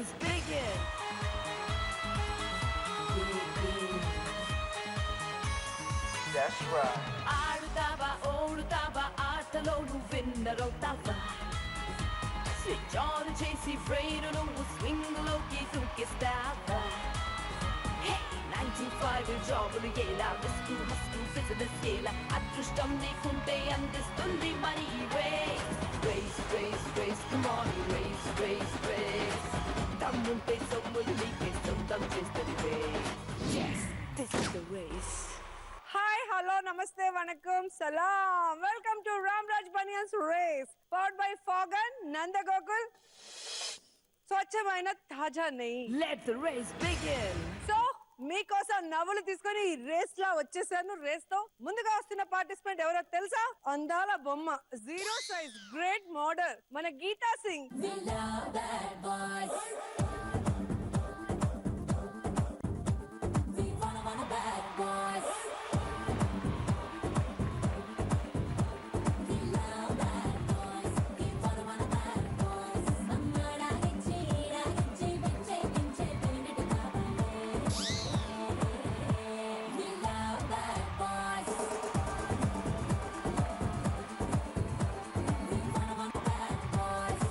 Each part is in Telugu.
race begin. That's right. ఆడుతావా ఓడుతావా ఆటలో నువ్వు విన్నర్ అవుతావా స్విచ్ ఆన్ చేసి బ్రెయిన్ నువ్వు స్వింగ్ లోకి దూకిస్తావా 95 జాబులు ఎలా రిస్క్ మస్క్ బిజినెస్ ఎలా అదృష్టం నీకుంటే అందిస్తుంది money race race race race come on race race race దమ్ముంటే సొమ్ములు నీకే సొంతం చేస్తుంది race yes this is the race. Hi hello నమస్తే వణకం సలాం welcome to Ramraj banians race powered by ఫాగన్ నందగోకుల్ స్వచ్ఛమైన తాజా నెయ్యి. Let the race begin. సో మీకోసం నవ్వులు తీసుకొని రేస్ లా వచ్చేసాను. రేస్ తో ముందుగా వస్తున్న పార్టిసిపెంట్ ఎవరో తెలుసా? అందాల బొమ్మ, జీరో సైజ్, గ్రేట్ మోడల్ మన Gita Singh. We love bad boys. We wanna bad boys. We love bad boys. We wanna bad boys. Ammada gichi vinche vinite kaavale. We love bad boys. We wanna bad boys.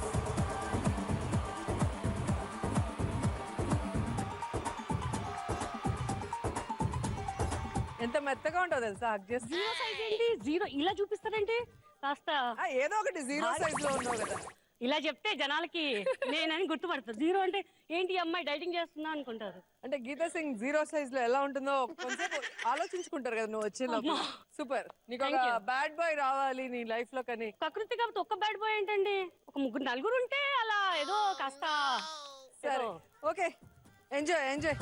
ఎంత మెత్తగా ఉంటుందో తెలుసా? హగ్ చేస్తే జీరో సైజ్ ఏంటి? జీరో ఇలా చూపిస్తారంటే కాస్త ఏదో ఒకటి జీరో సైజ్ లో ఉన్నావు కదా. ఇలా చెప్తే జనాలకి నేనని గుర్తుపడతాను. జీరో అంటే ఏంటి, ఈ అమ్మాయి డైటింగ్ చేస్తుందా అనుకుంటారు. అంటే గీతా సింగ్ జీరో సైజ్ లో ఎలా ఉంటుందో కొంచెం ఆలోచించుకుంటారు కదా నువ్వు వచ్చే లోపల. సూపర్. నీకు ఒక బ్యాడ్ బాయ్ రావాలి నీ లైఫ్ లో. కానీ ప్రకృతి కాబట్టి ఒక్క బ్యాడ్ బాయ్ ఏంటండి, ఒక ముగ్గురు నలుగురు ఉంటే అలా ఏదో కాస్త సరే ఓకే ఎంజాయ్ ఎంజాయ్.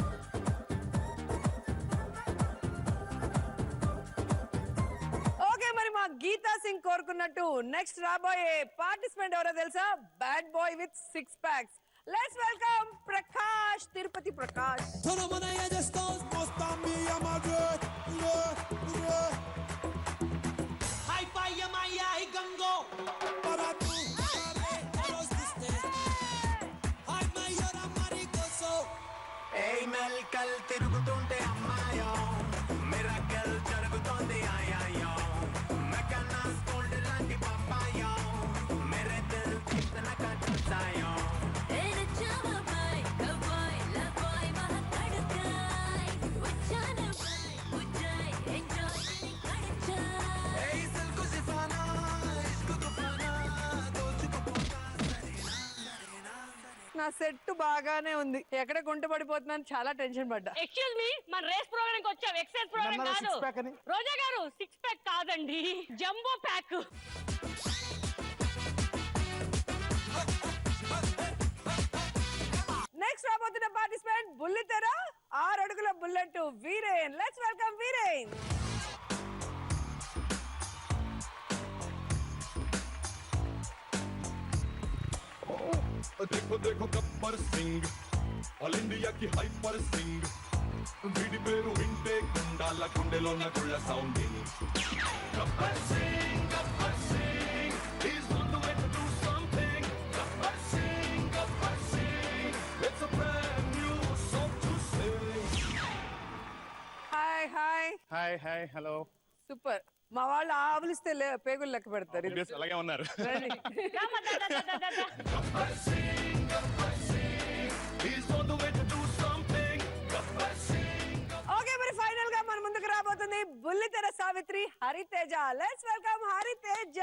ఓకే మరి మా గీతా సింగ్ కోరుకున్నట్టు నెక్స్ట్ రాబోయే పార్టిసిపెంట్ ఎవరో తెలుసా? Bad boy with 6 packs. Let's welcome Prakash, Tirupati Prakash. మెల్కల్ తిరుగుతుంటే అమ్మాయో మిరకల్ జరుగుతోంది ఆయాయో మెకనాస్ గోల్డ్ లాంటి పప్పాయో మేరే దిల్ కితనా కట్టాయో నా సెట్ బాగానే ఉంది. ఎక్కడ గుంట పడిపోతున్నాను, చాలా టెన్షన్ పడ్డా. ఎక్స్క్యూజ్ మీ, మన రేస్ ప్రోగ్రామ్ కి వచ్చాం. ఎక్సైజ్ ప్రోగ్రామ్ కాదు. రోజా గారు 6 pack కాదండి, జంబో ప్యాక్. నెక్స్ట్ రాబోతున్న పార్టిసిపెంట్ బుల్లితెర 6 అడుగుల bullet Viren. Let's welcome Viren. देखो देखो गब्बर सिंह ऑल इंडिया की हाइपर सिंह వీడి పేరు వింటే గుండాల గుండెలో నా గుళ్ళ sounding Gabbar Singh he's on the way to do something gabbar singh it's a brand new song to sing hi hi hi hi hello. Super. మా వాళ్ళు ఆవులిస్తే పేగులు లెక్క పెడతారు. అలాగే ఉన్నారు. gabbar singh he's on the way to do something gabbar singh okay మరి ఫైనల్ గా మన ముందుకు రాబోతుంది బుల్లితెర సావిత్రి హరితేజ. Let's welcome Hariteja.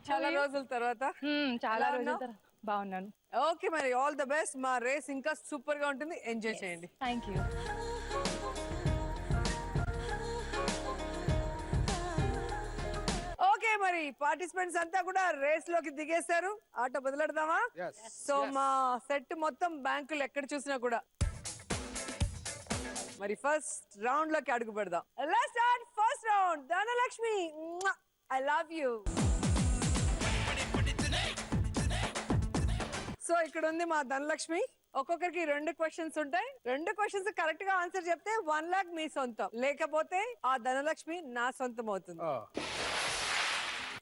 చాలా రోజుల తర్వాత. చాలా రోజుల తర్వాత బాగున్నాను. ఓకే మరి ఆల్ ద బెస్ట్. మా రేస్ ఇంకా సూపర్ గా ఉంటుంది. ఎంజాయ్ చేయండి. Thank you. మరి పార్టిసిపెంట్స్ అంతా కూడా రేస్ లోకి దిగేశారు. ఆట మొదలెడదామా? సో మా సెట్ మొత్తం బ్యాంకులు ఎక్కడ చూసినా కూడా. మరి ఫస్ట్ రౌండ్ లోకి అడుగు పెడదాం. Let's start first round. Dhanalakshmi, I love you. So ఇక్కడ ఉంది మా ధనలక్ష్మి. ఒక్కొక్కరికి 2 క్వశ్చన్స్ ఉంటాయి. 2 క్వశ్చన్స్ కరెక్ట్ గా ఆన్సర్ చెప్తే 1 లాక్ మీ సొంతం, లేకపోతే ఆ ధనలక్ష్మి నా సొంతం అవుతుంది.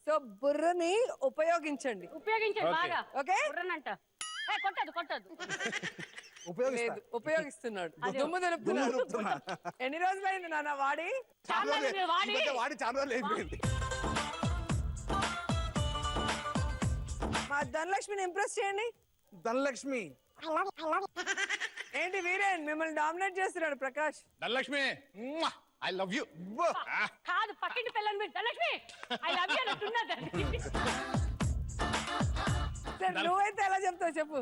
సో బుర్రని ఉపయోగించండి. బాగా. ఓకే, బుర్రనంట. కొట్టదు లేదు, ఉపయోగిస్తున్నాడు. దుమ్ము దులుపుతున్నాడు. ఎన్ని రోజులైంది నాన్న వాడి? వాడి చాలా రోజులు అయిపోయింది. మా ధనలక్ష్మిని ఇంప్రెస్ చేయండి. ధనలక్ష్మి, ఏంటి వీరేన్ మిమ్మల్ని డామినేట్ చేస్తున్నాడు Prakash. Dhanalakshmi, I love you. కాదు, పక్కింటి పిల్లని మీరు ధనలక్ష్మి ఐ లవ్ యూ అంటున్నది. సరే, నువ్వైతే ఎలా చెప్తావు చెప్పు.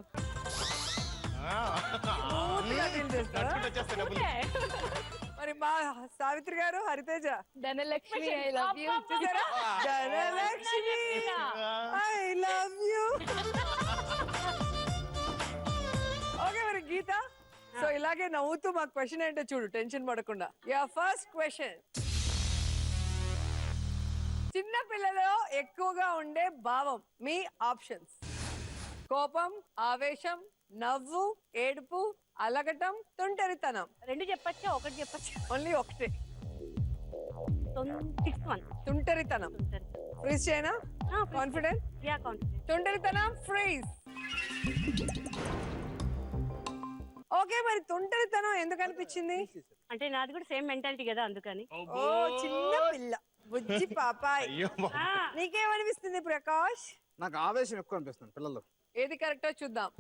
పూర్తిగా deal చేస్తావా? మరి మా సావిత్రి గారు, Hariteja. Dhanalakshmi I love you. చూసారా? Dhanalakshmi I love you. Okay, మరి గీత. సో ఇలాగే నవ్వుతూ మా క్వశ్చన్ ఏంటో చూడు, టెన్షన్ పడకుండా. Your first question. చిన్న పిల్లలో ఎక్కువగా ఉండే భావం. మీ ఆప్షన్స్: కోపం, ఆవేశం, నవ్వు, ఏడుపు, అలగటం, తుంటరితనం. 2 చెప్పచ్చా? 1 చెప్పచ్చా? ఓన్లీ ఒకటే. 6 1. తుంటరితనం. ఫ్రీజ్ చేయనా? కాన్ఫిడెంట్? Yeah, confident. తుంటరితనం ఫ్రీజ్. ఓకే, మరి తుంటరితనం ఎందుకు అనిపించింది? అంటే నాది కూడా సేమ్ మెంటాలిటీ కదా, అందుకని. ఓ చిన్న పిల్ల, బుజ్జి పాపాయ్. నీకేమనిపిస్తుంది ప్రకాష్? నాకు ఆవేశం ఎక్కువ అనిపిస్తుంది పిల్లలు. ఏది కరెక్టో చూద్దాం.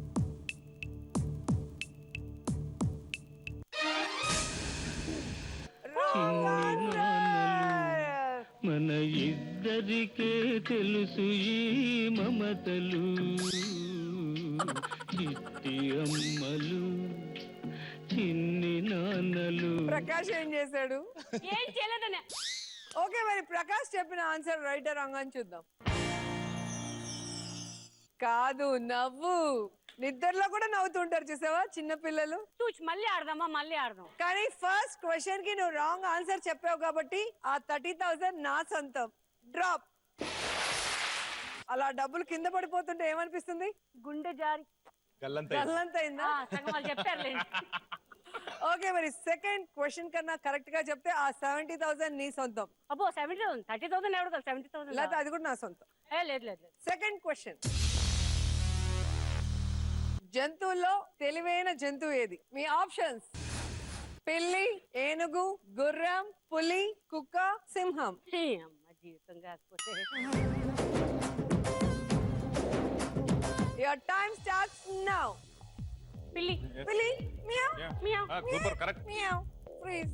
మన ఇద్దరికే తెలుసు ఈ మమతలు, చిట్టి అమ్మలు, చిన్ని నాన్నలు. ప్రకాష్ ఏం చేశాడు? ఏం చేయలేదనే. ఓకే, మరి ప్రకాష్ చెప్పిన ఆన్సర్ రైట్ రాంగ్ అని చూద్దాం. కాదు, నవ్వు. నిద్రలో కూడా నవ్వుతుంటారు చూసావా చిన్న పిల్లలు. మళ్ళీ ఆడదామా? మళ్ళీ ఆడదాం. కానీ ఫస్ట్ క్వశ్చన్ కి నువ్వు రాంగ్ ఆన్సర్ చెప్పావు కాబట్టి ఆ 30,000 నా సొంతం. డ్రాప్. అలా డబ్బులు కింద పడిపోతుంటే ఏమనిపిస్తుంది? గుండె జారి గల్లంతైందా? చెప్పారు. ఓకే, మరి సెకండ్ క్వశ్చన్ కన్నా కరెక్ట్ గా చెప్తే ఆ 70,000 నీ సొంతం. అబ్బో, 70,000 30,000 ఎవరు? 70,000 లేకపోతే అది కూడా నా సొంతం. లేదు. Second question. జంతువుల్లో తెలివైన జంతువు ఏది? మీ ఆప్షన్స్: పిల్లి, ఏనుగు, గుర్రం, పులి, కుక్క, సింహం. అమ్మ జీవితం కాకపోతే. Your time starts now. పిల్లి. పిల్లి. Meow. Meow. Super, correct. Meow. Freeze.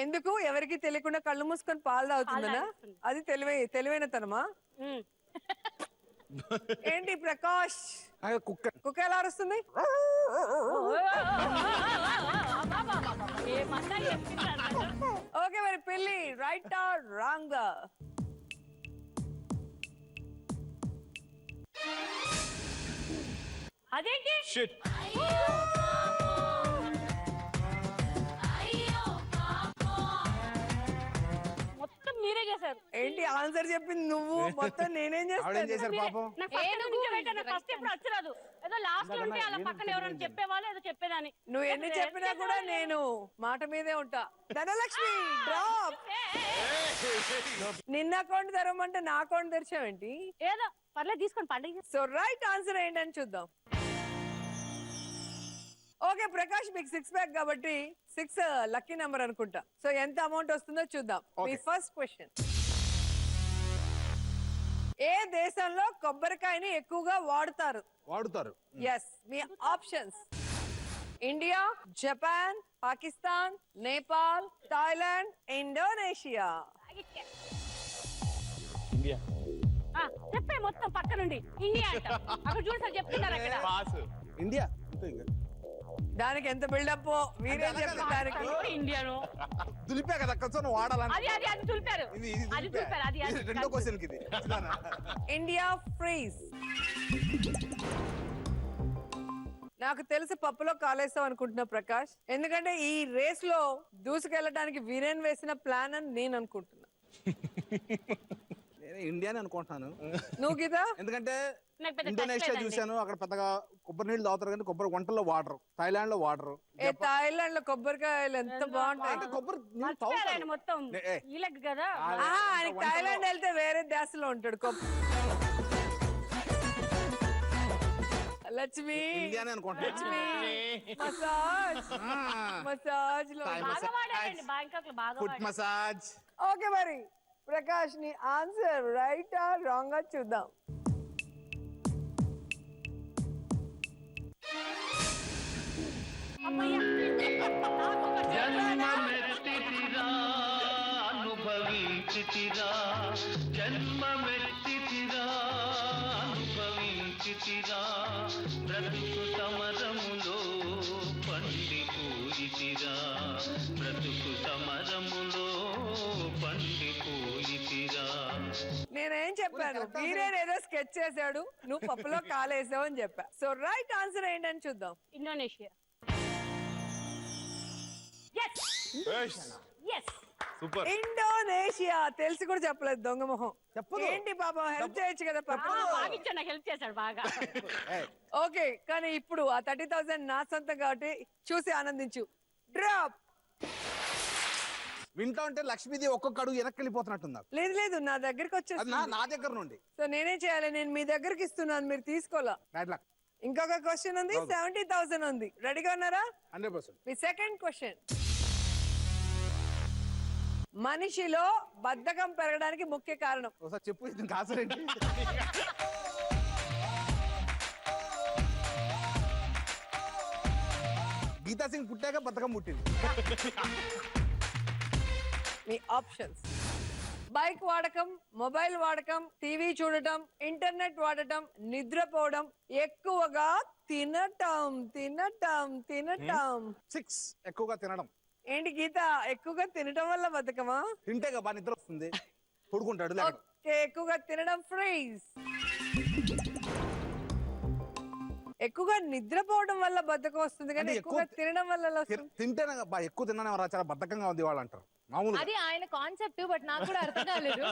ఎందుకు? ఎవరికి తెలియకుండా కళ్ళు మూసుకొని పాలు తాగుతుందనా? అది తెలివైన తనమా? ఏంటి ప్రకాష్? కుక్క. కుక్క ఎలా అరుస్తుంది? ఓకే, మరి పిల్లి రైట్ ఆర్ రాంగ్? అదేంటి? మొత్తం మీరే చేశారు. ఏంటి ఆన్సర్ చెప్పింది నువ్వు, మొత్తం నేనేం ఆవిడేం చేశారు చేస్తాను? పాపం? ఫస్ట్ ఎప్పుడు వచ్చరాదు. ఏదో లాస్ట్ లో ఉంటే అలా పక్కన ఎవరైనా చెప్పేవాళ్ళు ఏదో చెప్పేదాన్ని. నువ్వు ఎన్ని చెప్పినా కూడా నేను మాట మీదే ఉంటా. ధనలక్ష్మి డ్రాప్. నిన్న అకౌంట్ తెరవమంటే నా అకౌంట్ తెరిచావేంటి? ఏదో పర్లేదు తీసుకొని పండుగ. సో రైట్ ఆన్సర్ ఏంటని చూద్దాం. ఓకే ప్రకాష్, మీకు 6 ప్యాక్ కాబట్టి 6 లక్కీ నెంబర్ అనుకుంటా. సో ఎంత అమౌంట్ వస్తుందో చూద్దాం. మీ ఫస్ట్ క్వశ్చన్: ఏ దేశంలో కొబ్బరికాయని ఎక్కువగా వాడుతారు? ఎస్, మీ options: India, Japan, Pakistan, Nepal, Thailand, Indonesia. India. చెప్పే మొత్తం పక్క నుండి ఇండియా అంట. అక్కడ చూసారు చెప్తున్నారు అక్కడ. ఇండియా. దానికి ఎంత బిల్డప్ మీరే చెప్పిన దానికి. ఇండియాను దులిపా కదా కొంచెం నువ్వు వాడాలని. అది తులిపారు అది తులిపారు అది రెండో క్వశ్చన్ కి ఇది. India freeze. నాకు తెలిసి పప్పులో కాలేస్తాం అనుకుంటున్నా ప్రకాష్, ఎందుకంటే ఈ రేస్ లో దూసుకెళ్ళడానికి వీరేన్ వేసిన ప్లాన్ అని నేను అనుకుంటున్నా. నేను ఇండియాని అనుకుంటున్నాను. నువ్వు గీత? ఎందుకంటే నాకు పెద్ద ఇండోనేషియా touch లేదండి. చూశాను, అక్కడ పెద్దగా కొబ్బరి నీళ్ళు తాగుతారు కానీ కొబ్బరి వంటల్లో వాటర్. థాయిలాండ్ లో వాటర్. ఏ థాయిలాండ్ లో కొబ్బరికాయలు ఎంత బాగుంటాయి. అంటే కొబ్బరి నీళ్ళు మర్చిపోయారు ఆయన తాగుతారు. మొత్తం ఏ. వీళ్ళకి కదా. ఆయనకి థాయిలాండ్ వెళ్తే వేరే ధ్యాసలో ఉంటాడు. లక్ష్మి ఇండియానే అనుకుంటున్నా. లక్ష్మి మసాజ్ మసాజ్ లో బాగా వాడారండి బ్యాంకాక్ లో బాగా ఫుట్ వాడారు. మసాజ్. ఓకే మరి ప్రకాష్ నీ ఆన్సర్ రైట్ ఆ రాంగ్ చూద్దాం. అమ్మయ్య. నాకు ఒక జన్మమెత్తితిరా అనుభవించితిరా జన్మమెత్తితిరా అనుభవించితిరా బ్రతుకు సమరములో పండిపోయితిరా బ్రతుకు సమరములో పండిపోయితిరా. నేనేం చెప్పాను, వీరేన్ ఏదో స్కెచ్ చేశాడు, నువ్వు పప్పులో కాలేసావు అని చెప్పా. సో రైట్ ఆన్సర్ ఏంటని చూద్దాం. ఇండోనేషియా. సూపర్. ఇండోనేషియా. తెలిసి కూడా చెప్పలేదు దొంగ మొహం. చెప్పదు. ఏంటి పాపం హెల్ప్ చేయొచ్చు కదా పప్పులో. బాగా ఇచ్చాడు, నాకు హెల్ప్ చేశాడు బాగా. ఓకే కానీ ఇప్పుడు ఆ 30,000 నా సొంతం కాబట్టి చూసి ఆనందించు. డ్రాప్. వింటా ఉంటే లక్ష్మీదేవి ఒక్కొక్క అడుగు వెనక్కి వెళ్ళిపోతున్నట్టుంది నాకు. లేదు లేదు నా దగ్గరికి అది వచ్చేసి. నా దగ్గర నుండి. సో నేనేం చేయాలి, నేను మీ దగ్గరికి ఇస్తున్నాను, మీరు తీసుకోవాలా. Bad luck. ఇంకొక క్వశ్చన్ ఉంది, 70,000 ఉంది. రెడీగా ఉన్నారా? 100%. మీ సెకండ్ క్వశ్చన్. మనిషిలో బద్ధకం పెరగడానికి ముఖ్య కారణం. ఒకసారి చెప్పు, ఇది ఆన్సర్ ఏంటి? గీతా సింగ్ పుట్టాక బద్ధకం పుట్టింది. మీ ఆప్షన్స్: బైక్ వాడకం, మొబైల్ వాడకం, టీవీ చూడటం, ఇంటర్నెట్ వాడటం, నిద్రపోవడం, ఎక్కువగా తినటం. తినటం తినటం 6 ఎక్కువగా తినడం. ఏంటి గీత, ఎక్కువగా తినటం వల్ల బద్ధకమా? తింటే బాగా నిద్ర వస్తుంది, పడుకుంటాడు. ఓకే, ఎక్కువగా తినడం ఫ్రీజ్. ఎక్కువగా నిద్రపోవడం వల్ల బద్ధకం వస్తుంది కానీ అంటే ఎక్కువగా ఎక్కువ తినడం వల్ల ఎలా వస్తుంది? తింటేనే ఎక్కువ తిన్నానే చాలా బద్ధకంగా ఉంది వాళ్ళు అంటారు మామూలుగా. అది ఆయన కాన్సెప్ట్ బట్ నాకు కూడా అర్థం కాలేదు.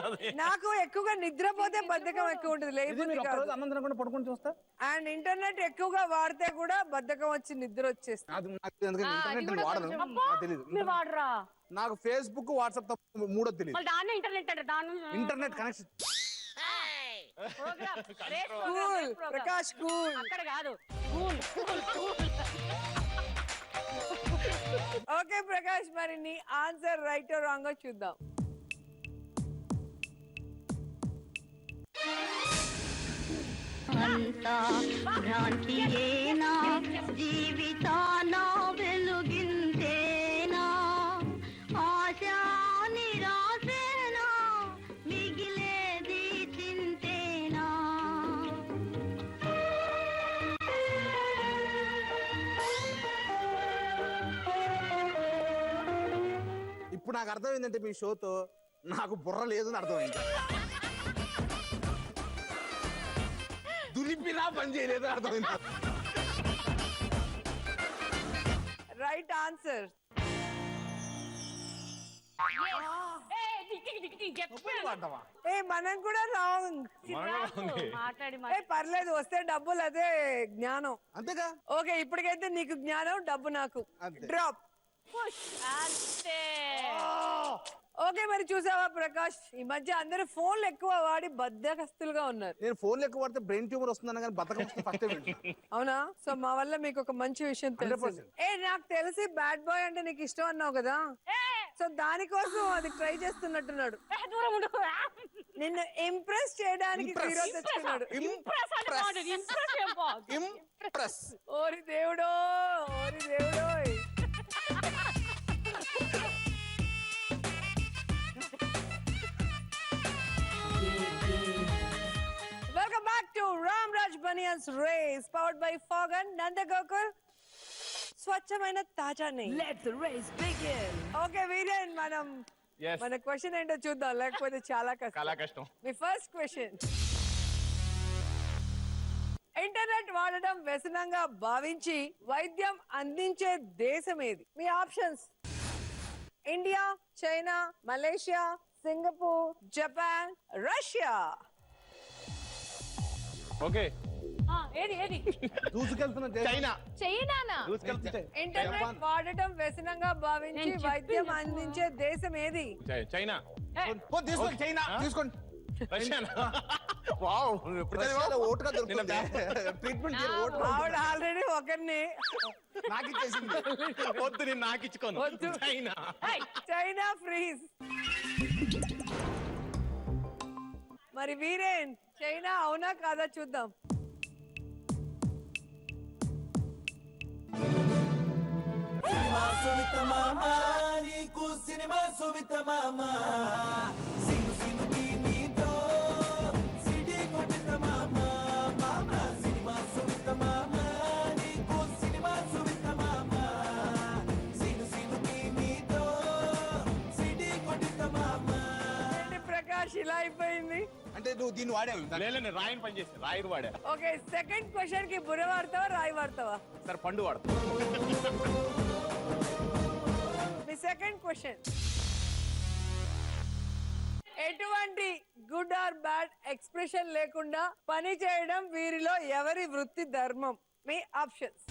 నాకు ఎక్కువగా నిద్రపోతే బద్ధకం ఎక్కువ ఉంటుంది, ఇది లేకపోతే మీరు కాదు. ఒక్కరోజు అన్నం తినకుండా పడుకొని చూస్తా. అండ్ ఇంటర్నెట్ ఎక్కువగా వాడితే కూడా బద్ధకం వచ్చి నిద్ర వచ్చేస్తుంది. అది నాకు ఎందుకంటే అది ఇంటర్నెట్ కూడా వాడను, కొంచెం- నాకు తెలీదు. మీరు వాడరా? నాకు ఫేస్బుక్ వాట్సాప్ తప్ప మూడో తెలియదు. మళ్ళీ దాన్ని ఇంటర్నెట్ అంటే దాన్ని internet connection. Programme race cool programme Prakash, cool. అక్కడ కాదు cool cool cool. Okay Prakash, మరి నీ ఆన్సర్ రైట్ రాంగ్ చూద్దాం. అంతా భ్రాంతియేనా జీవితాన వెలుగిందేనా ఆశా నిరాశేనా మిగిలేది చింతేనా. ఇప్పుడు నాకు అర్థమైందంటే మీ షోతో నాకు బుర్ర లేదని అర్థమైంది. దులిపినా పని చేయలేదు అర్థమైంది. Right answer. ఏ మనం కూడా రాంగ్. మాట్లాడి ఏ పర్లేదు, వస్తే డబ్బులు అదే జ్ఞానం. అంతేగా. ఓకే ఇప్పటికైతే నీకు జ్ఞానం, డబ్బు నాకు. అంతే. డ్రాప్. అంతే. ఓకే మరి చూసావా ప్రకాష్, ఈ మధ్య అందరూ ఫోన్లు ఎక్కువ వాడి బద్దకస్తులుగా ఉన్నారు. నేను ఫోన్ ఎక్కువ పడితే బ్రెయిన్ ట్యూమర్ వస్తుందని కానీ బతకం ఫస్ట్ అవునా? సో మా వల్ల మీకు ఒక మంచి విషయం తెలుసు. 100%. ఏ నాకు తెలిసి బ్యాడ్ బాయ్ అంటే నీకు ఇష్టం అన్నావు కదా, సో దానికోసం అది ట్రై చేస్తున్నట్టున్నాడు. దూరం ఉండు. నిన్ను ఇంప్రెస్ చేయడానికి Impress. హీరో తెచ్చుకున్నాడు. ఇంప్రెస్ అంటే బాగుంటుంది. ఇంప్రెస్ ఏం బాగుంది. ఇంప్రెస్. ఓరి దేవుడో, ఓరి దేవుడో. Welcome back to Ramraj Banyan's Race, powered by Fog and Nanda Gokul. స్వచ్ఛమైన తాజా నెయ్యి. Let the race begin. Okay Viren, మనం మన క్వశ్చన్ ఏంటో చూద్దాం, లేకపోతే చాలా కష్టం. మీ ఫస్ట్ క్వశ్చన్, ఇంటర్నెట్ వాడడం వ్యసనంగా భావించి వైద్యం అందించే దేశం ఏది? మీ options: India, China, Malaysia, Singapore, Japan, Russia. Okay, ఏది దూసుకెళ్తున్న చైనా. చైనానా? ఇంటర్నెట్ వాడటం వ్యసనంగా భావించి నేను వైద్యం చెప్పింది అందించే దేశం ఏది? చైనా. తీసుకోండి, చైనా తీసుకోండి. రష్యా. వావ్, రష్యాలో ఓటుగా దొరుకుతుంది. ట్రీట్మెంట్ ఆవిడ ఆల్రెడీ ఒకరిని నాకు ఇచ్చేసింది. వద్దు, నేను నాకు ఇచ్చుకోను. వద్దు. చైనా. China freeze. మరి వీరేన్, చైనా అవునా కాదా చూద్దాం. ఏంటి ప్రకాష్ ఇలా అయిపోయింది? అంటే నువ్వు దీన్ని వాడావు. లేదు, నేను రాయిని పని చేసి రాయిని వాడా. ఓకే, సెకండ్ క్వశ్చన్ కి బుర్ర వాడతావా రాయి వాడతావా? సార్ పండు వాడతా. మీ సెకండ్ క్వశ్చన్, ఎటువంటి గుడ్ ఆర్ బ్యాడ్ ఎక్స్ప్రెషన్ లేకుండా పని చేయడం వీరిలో ఎవరి వృత్తి ధర్మం? మీ options: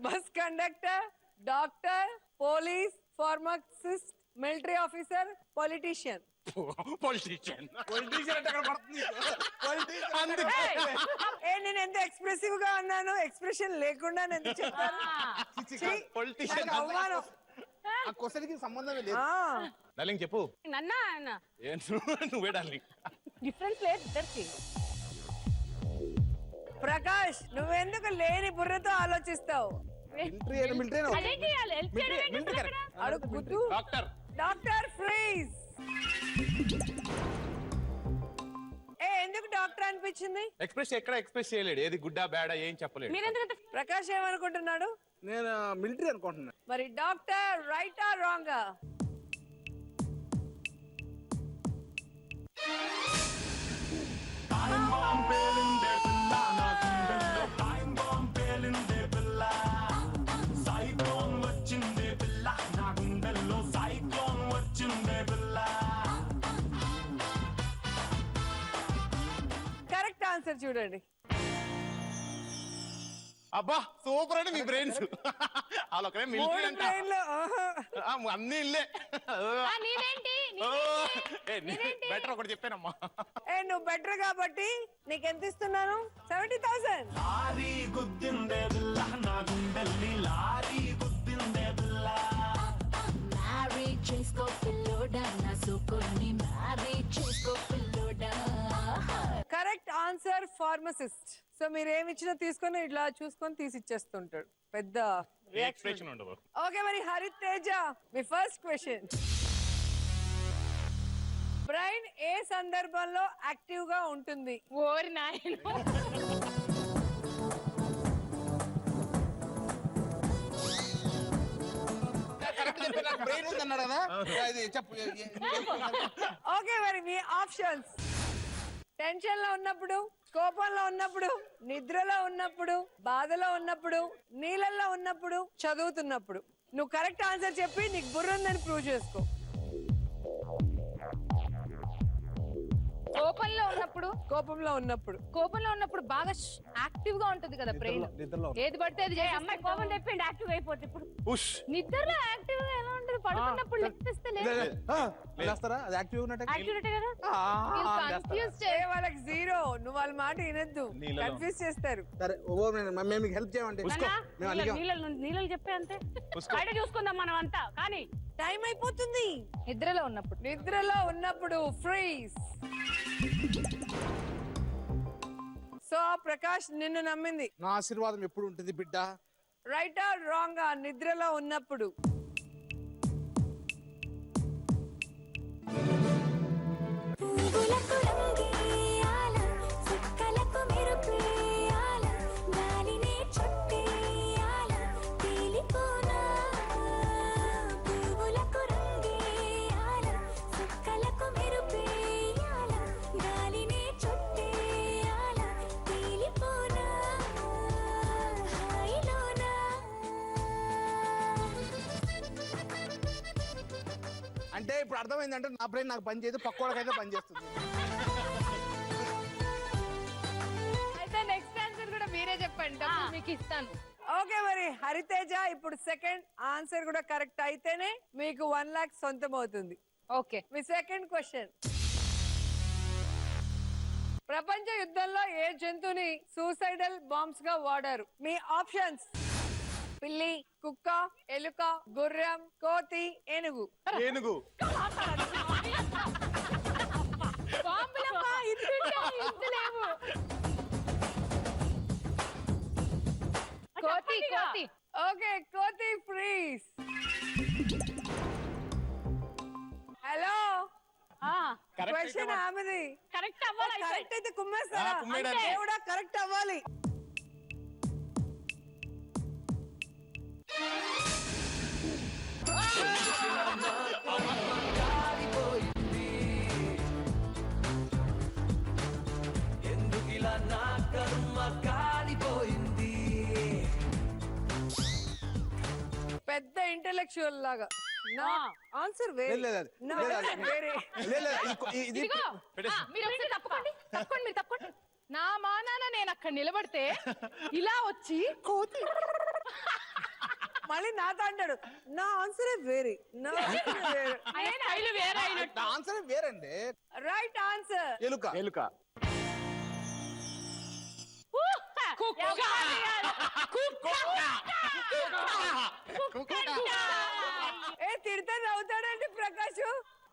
bus conductor, doctor, police, pharmacist, military officer, politician. Politician. అంటే అక్కడ పడుతుంది. నేను ఎంత ఎక్స్ప్రెసివ్ గా అన్నాను, ఎక్స్ప్రెషన్ లేకుండా ఎందుకు చెప్తాను? పొలిటీషియన్. నాకు అవమానం. ఆ క్వశ్చన్ కి సంబంధమే లేదు. డార్లింగ్ చెప్పు. నన్నా నువ్వే డార్లింగ్. డిఫరెన్స్ లేదు ఇద్దరికి. ప్రకాష్, నువ్వెందుకు లేని బుర్రతో ఆలోచిస్తావు? అదే చేయాలి. హెల్ప్ చేయడం ఏంటి అక్కడ? అడుగు గుద్దు. డాక్టర్. Doctor freeze. ఎందుకు డాక్టర్ అనిపించింది? ఎక్కడ ఎక్స్ప్రెస్ చేయలేడు, ఏది గుడ్డా బ్యాడా ఏం చెప్పలేడు. మీరెందుకంత ప్రకాష్ ఏమనుకుంటున్నాడు? నేను మిలిటరీ అనుకుంటున్నా. మరి డాక్టర్ రైటా రాంగా? కరెక్ట్ ఆన్సర్ చూడండి. అబ్బా సూపర్ అండి మీ బ్రెయిన్స్. వాళ్ళొకరే మిలిటరీ అంట. అన్ని ఇల్లే. బెటర్ ఒకటి చెప్పానమ్మా. నువ్వు బెటర్ కాబట్టి నీకు ఎంత ఇస్తున్నాను? 70,000. Correct answer pharmacist. సో మీరు ఏమి ఇచ్చినా తీసుకొని ఇట్లా చూసుకొని తీసి ఇచ్చేస్తుంటాడు. పెద్ద రియాక్షన్ ఉండదు. ఓకే, మరి హరిత్ తేజ, మీ ఫస్ట్ క్వశ్చన్, బ్రెయిన్ ఏ సందర్భంలో యాక్టివ్ గా ఉంటుంది? ఓరి నాయన. బ్రెయిన్ ఉంది అన్నాడు కదా, అది చెప్పు. ఓకే, మరి మీ ఆప్షన్స్: టెన్షన్ లో ఉన్నప్పుడు, కోపంలో ఉన్నప్పుడు, నిద్రలో ఉన్నప్పుడు, బాధలో ఉన్నప్పుడు, నీళ్ళల్లో ఉన్నప్పుడు, చదువుతున్నప్పుడు. నువ్వు కరెక్ట్ ఆన్సర్ చెప్పి నీకు బుర్ర ఉందని ప్రూవ్ చేసుకో. కోపంలో ఉన్నప్పుడు, కోపంలో ఉన్నప్పుడు బాగా యాక్టివ్ గా ఉంటది కదా బ్రెయిన్. ఏది పడితే అది అమ్మాయి కోపం తెప్పిండి యాక్టివ్ అయిపోతే. ఇప్పుడు నిద్రలో యాక్టివ్ గా ఎలా ఉంటది? పడుకున్నప్పుడు లెక్కిస్తే లేస్తారా? అది యాక్టివ్ ఉన్నట్టు. యాక్టివిటీ కదా. కన్ఫ్యూజ్ వాళ్ళకి జీరో. నువ్వు వాళ్ళ మాట వినొద్దు, కన్ఫ్యూజ్ చేస్తారు. సరే మేము మీకు హెల్ప్ చేయమండి. నీళ్ళు చెప్పే అంతే. బయట చూసుకుందాం మనం అంతా. కానీ టైం అయిపోతుంది. నిద్రలో ఉన్నప్పుడు ఫ్రీజ్. సో ప్రకాష్ నిన్ను నమ్మింది. నా ఆశీర్వాదం ఎప్పుడు ఉంటుంది బిడ్డ. Right or wrong? నిద్రలో ఉన్నప్పుడు. అంటే ఇప్పుడు అర్థమైందంటే నా బ్రెయిన్ నాకు పని చేయదు, పక్కోడికైతే పని చేస్తుంది. అయితే నెక్స్ట్ ఆన్సర్ కూడా మీరే చెప్పండి, డబ్బులు మీకు ఇస్తాను. ఓకే మరి హరితేజ ఇప్పుడు సెకండ్ ఆన్సర్ కూడా కరెక్ట్ అయితేనే మీకు 1 లాక్ సొంతం అవుతుంది. ఓకే, మీ సెకండ్ క్వశ్చన్, ప్రపంచ యుద్ధంలో ఏ జంతువుని సూసైడల్ బాంబ్స్ గా వాడారు? మీ ఆప్షన్స్: పిల్లి, కుక్క, ఎలుక, గుర్రం, కోతి, ఏనుగు. ఏనుగు. బాంబులమ్మా, ఇంతులేవు. కోతి కోతి. ఓకే, కోతి ఫ్రీజ్. హలో, క్వశ్చన్ ఆమెది. కరెక్ట్ అవ్వాలి. కరెక్ట్ అయితే కుమ్మేస్తారా? కుమ్మేయడానికి. దేవుడా కరెక్ట్ అవ్వాలి. పెద్ద ఇంటెలెక్చువల్ లాగా. నా ఆన్సర్ వేరే. లేదు, లేదు, నా లేదు, ఆన్సర్ లేదు. వేరే. లేదు, ఇది ఇదిగో, మీరు ఒకసారి తప్పుకోండి, మీరు తప్పుకోండి. నా మానాన నేను అక్కడ నిలబడితే ఇలా వచ్చి కోతి మళ్ళీ నాతో అంటాడు నా ఆన్సరే వేరే. నా ఆన్సర్ వేరే. స్టైల్ వేరే అయినట్టు. నా ఆన్సర్ వేరండి. రైట్ ఆన్సర్ ఎలుక. ఎలుక. ఏ తిడతా నవ్వుతాడంటే ప్రకాష్.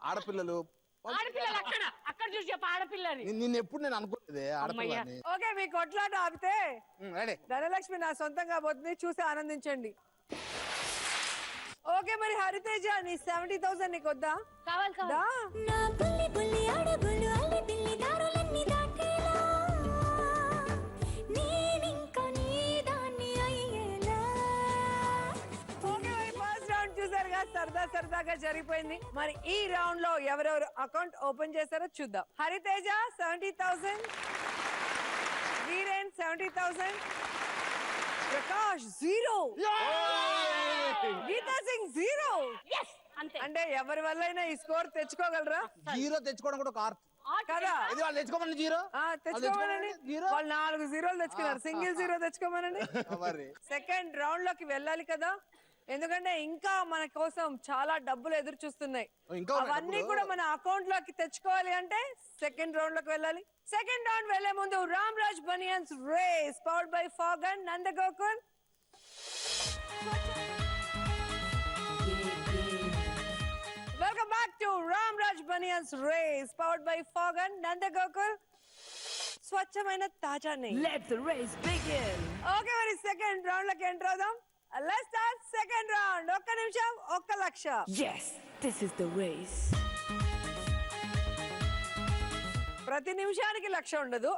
ఆడపిల్లలు. ఆడపిల్లలు అక్కడ చూసి చెప్ప ఆడపిల్లని. నిన్ను ఎప్పుడు నేను అనుకోలేదే ఆడపిల్లని. ఓకే, మీ కొట్లాట ఆపితే రెడీ. ధనలక్ష్మి నా సొంతంగా పోతుంది, చూసి ఆనందించండి. ఓకే మరి హరితేజ, నీ 70,000 నీకు వద్దా? కావాలి దా. నా బుల్లి బుల్లి అడుగులు అల్లి బిల్లి దారులన్నీ దాటేలా నేనింకా నీ దాన్ని అయ్యేలా. ఓకే మరి ఫస్ట్ రౌండ్ చూసారుగా, సరదాగా జరిగిపోయింది. మరి ఈ రౌండ్ లో ఎవరెవరు అకౌంట్ ఓపెన్ చేశారో చూద్దాం. హరితేజ 70,000, వీరేన్ 70,000, ప్రకాష్ 0, గీతా సింగ్ 0. అంతే. అంటే ఎవరి వల్ల అయినా ఈ స్కోర్ తెచ్చుకోగలరా? జీరో తెచ్చుకోవడం కూడా ఒక ఆర్ట్ కదా. ఇది వాళ్ళు తెచ్చుకోమని జీరో. తెచ్చుకోమనండి. వాళ్ళు 4 జీరోలు తెచ్చుకున్నారు, సింగిల్ జీరో తెచ్చుకోమనండి. మరి సెకండ్ రౌండ్ లోకి వెళ్ళాలి కదా, ఎందుకంటే ఇంకా మన కోసం చాలా డబ్బులు ఎదురు చూస్తున్నాయి. ఇంకా ఉన్నాయి అవన్నీ డబ్బులు. కూడా మన అకౌంట్ లోకి తెచ్చుకోవాలి అంటే సెకండ్ రౌండ్ లోకి వెళ్ళాలి. సెకండ్ రౌండ్ వెళ్లే ముందు Ramraj banyans race powered by Fogg and Nandagokul. Welcome back to Ramraj banyans race powered by Fogg and Nandagokul. స్వచ్ఛమైన తాజా నెయ్యి. Let the race begin. Okay మరి సెకండ్ రౌండ్ లోకి ఎంటర్ అవుదాం. Let's start second round. 1 నిమిషం 1 లక్ష. Yes, this is the race. ప్రతి నిమిషానికి 1 లక్ష ఉండదు,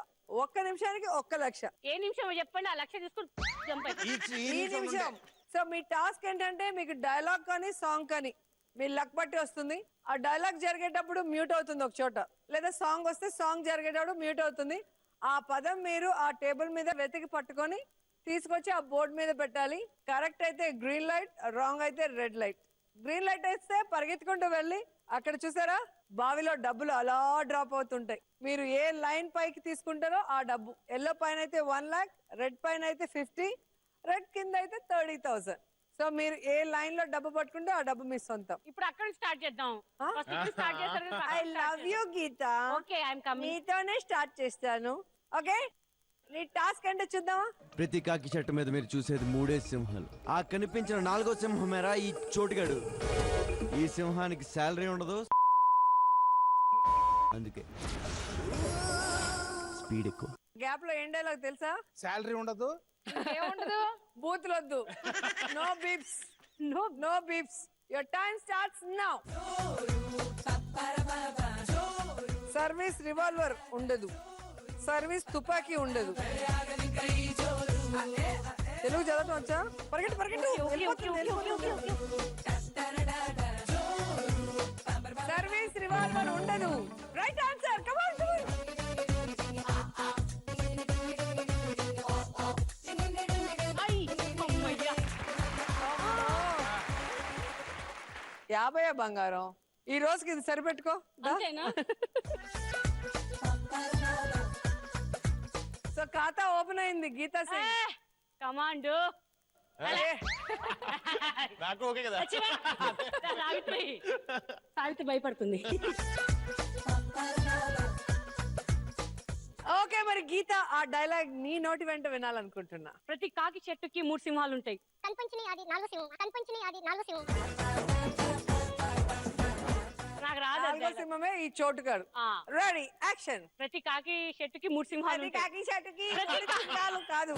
1 నిమిషానికి 1 లక్ష. ఏ నిమిషం చెప్పండి, ఆ లక్ష తీసుకుని జంప్ అయిపోయి. ఈ నిమిషం. సో మీ టాస్క్ ఏంటంటే మీకు డైలాగ్ కానీ సాంగ్ కానీ మీ లక్ బట్టి వస్తుంది. ఆ డైలాగ్ జరిగేటప్పుడు మ్యూట్ అవుతుంది ఒక చోట, లేదా సాంగ్ వస్తే సాంగ్ జరిగేటప్పుడు మ్యూట్ అవుతుంది. ఆ పదం మీరు ఆ టేబుల్ మీద వెతికి పట్టుకొని తీసుకొచ్చి ఆ బోర్డు మీద పెట్టాలి. కరెక్ట్ అయితే గ్రీన్ లైట్, రాంగ్ అయితే రెడ్ లైట్. గ్రీన్ లైట్ వేస్తే పరిగెత్తుకుంటూ వెళ్ళి అక్కడ చూసారా బావిలో డబ్బులు అలా డ్రాప్ అవుతుంటాయి. మీరు ఏ లైన్ పైకి తీసుకుంటారో ఆ డబ్బు. ఎల్లో పైన అయితే 1 లాక్, రెడ్ పైన అయితే 50, రెడ్ కింద అయితే 30,000. సో మీరు ఏ లైన్ లో డబ్బు పట్టుకుంటే ఆ డబ్బు మీ సొంతం. ఇప్పుడు అక్కడ నుంచి స్టార్ట్ చేద్దాం. ఫస్ట్ నుంచి స్టార్ట్ చేస్తారు కదా. I love you Geetha. Okay, I'm coming. మీతోనే స్టార్ట్ చేస్తాను. ఓకే, నీ టాస్క్ అంటే చూద్దామా? ప్రతి కాకి చెట్టు మీద మీరు చూసేది 3 సింహాలు. ఆ కనిపించిన 4వ సింహమేరా ఈ చోటుగాడు. ఈ సింహానికి శాలరీ ఉండదు, అందుకే స్పీడ్ ఎక్కువ. గ్యాప్ లో ఏం డైలాగ్ తెలుసా? శాలరీ ఉండదు, ఏముండదు, బూతులు వద్దు, no beeps, no beeps. Your time starts now. Service revolver ఉండదు, సర్వీస్ తుపాకీ ఉండదు. తెలుగు చదవటం వచ్చా? పరిగెట్టు పరిగెట్టు. సర్వీస్ రివాల్వర్ ఉండదు. Right answer. Come on, come on. 50 బంగారం. ఈ రోజుకి ఇది సరిపెట్టుకో దా. అంతేనా? సో ఖాతా ఓపెన్ అయింది గీతా సింగ్. కమాండు నాకు ఓకే కదా. సావిత్రి భయపడుతుంది. ఓకే మరి గీత ఆ డైలాగ్ నీ నోటి వెంట వినాలనుకుంటున్నా. ప్రతి కాకి చెట్టుకి 3 సింహాలు ఉంటాయి. కనిపించిన అది 4 సింహం, కనిపించిన అది 4 సింహం. నాకు రాదు. నాలుగో సింహమే ఈ చోటుగాడు. Ready action. ప్రతి కాకి చెట్టుకి 3 సింహాలు ప్రతి ఉంటాయి. కాకి చెట్టుకి 3 సింహాలు కాదు,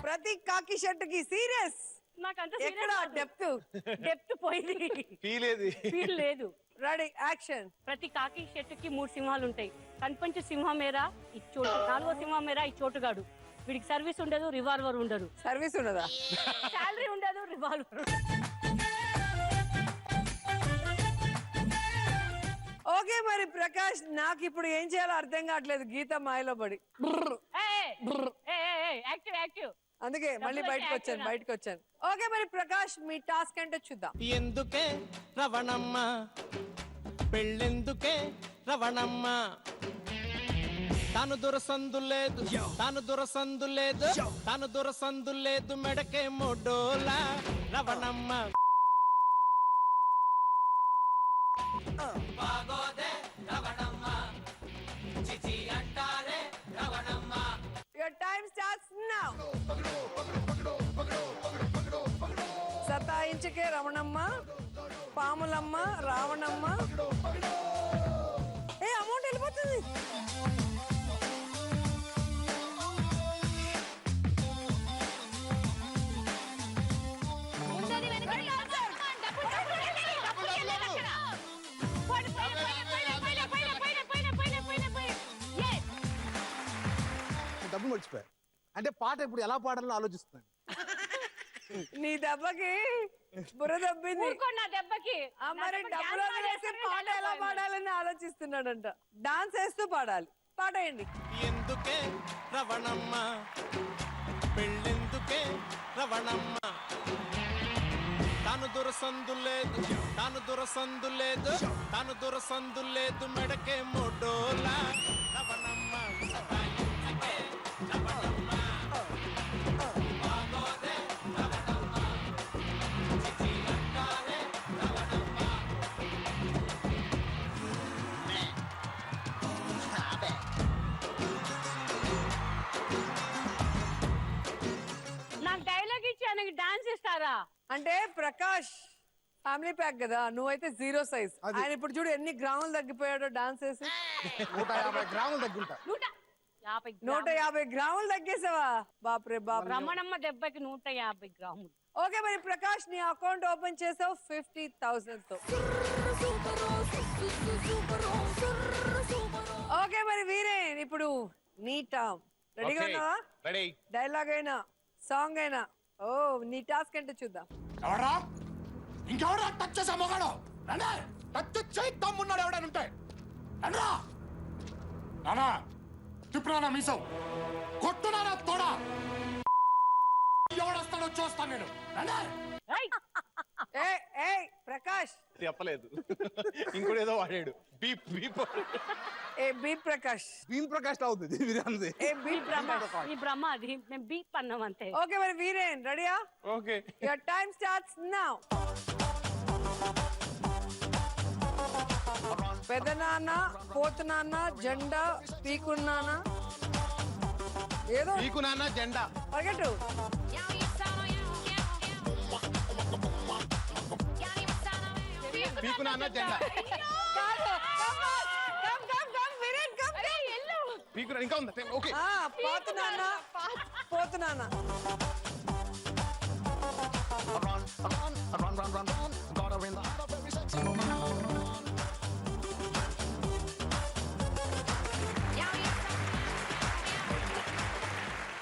ప్రతి కాకి షర్టుకి. సీరియస్ నాకంత ఎక్కడ డెప్త్ పోయింది. ఫీల్ లేదు. Ready action. ప్రతి కాకి చెట్టుకి 3 సింహాలు ఉంటాయి. కనిపించే సింహమేరా ఈ చోటు, 4వ సింహమేరా ఈ చోటుగాడు. వీడికి సర్వీస్ ఉండదు, రివాల్వర్ ఉండదు. సర్వీస్ ఉండదా? శాలరీ ఉండదు, రివాల్వర్. ఓకే మరి ప్రకాష్, నాకు ఇప్పుడు ఏం చేయాలో అర్థం కావట్లేదు గీత మాయలో పడి. యాక్టివ్. అందుకే మళ్ళీ బయటకు వచ్చాను. ఓకే మరి ప్రకాష్, మీ టాస్క్ ఏంటో చూద్దాం. ఎందుకే రవణమ్మ పెళ్ళెందుకే రవణమ్మ, తాను దురసందు లేదు, తాను దురసందు లేదు, తాను దురసందు లేదు, మెడకే మొడోలా రవణమ్మ. Your time starts now. సతాయించకే రమణమ్మ, పాములమ్మ, రావణమ్మ. ఏ అమౌంట్ వెళ్ళిపోతుంది. డబ్బులు మర్చిపోయా. అంటే పాట ఇప్పుడు ఎలా పాడాలని ఆలోచిస్తున్నాను. నీ దెబ్బకి బుర్ర దెబ్బింది. నా దెబ్బకి మరి డబ్బులు వదిలేసి పాట ఎలా పాడాలని ఆలోచిస్తున్నాడంట. డాన్స్ వేస్తూ పాడాలి. పాడేయండి. ఎందుకే రవణమ్మ పెళ్ళెందుకే రవణమ్మ, తాను దురసందు లేదు, తాను దురసందు లేదు, తాను దురసందు లేదు, మెడకే మొడోలా రవణమ్మ. నాకు డైలాగ్ ఇచ్చి ఆయనకి డాన్స్ ఇస్తారా? అంటే ప్రకాష్ ఫ్యామిలీ ప్యాక్ కదా, నువ్వైతే 0 సైజ్. ఆయన ఇప్పుడు చూడు ఎన్ని గ్రాములు తగ్గిపోయాడో డాన్స్ వేసి. 150 గ్రాములు తగ్గుంటా. 150 గ్రాములు తగ్గేసావా? బాప్రే బాప్. రమణమ్మ దెబ్బకి 150 గ్రాములు. ఓకే మరి ప్రకాష్, నీ అకౌంట్ ఓపెన్ చేసావు 50,000 తో. ఓకే మరి వీరేన్, ఇప్పుడు నీ టర్న్. రెడీగా ఉన్నావా? రెడీ. డైలాగ్ అయినా సాంగ్ అయినా. ఓ నీ టాస్క్ అంటే చూద్దాం. ఎవరా ఇంకెవరా టచ్ చేసా మొగాడు? రండి, టచ్ చేయి తమ్మున్నాడు ఎవడని ఉంటే రండ్రా. నానా తిప్పునా మీసం కొట్టునా తోడా, ఎవడొస్తాడో చూస్తాను నేను. ప్రకాష్ చెప్పలేదు, ఇంకోటి ఏదో వాడాడు. Beep beep. ఏ బీప్ ప్రకాష్. భీమ్ ప్రకాష్ అవుతుంది వీరంది. ఏ బీప్ ప్రకాష్. ఈ బ్రహ్మ అది మేము బీప్ అన్నాం అంతే. ఓకే మరి వీరేన్ రెడీయా? Okay. Your time starts now. పెదనాన్న, పోతునాన్న, జెండా పీకున్నానా, ఏదో పీకునాన్న జెండా. పరిగెట్టు. పీకునాన్న జెండా. పీకునా ఇంకా ఉంది. ఓకే. పోతునాన్న, పోతునాన్న.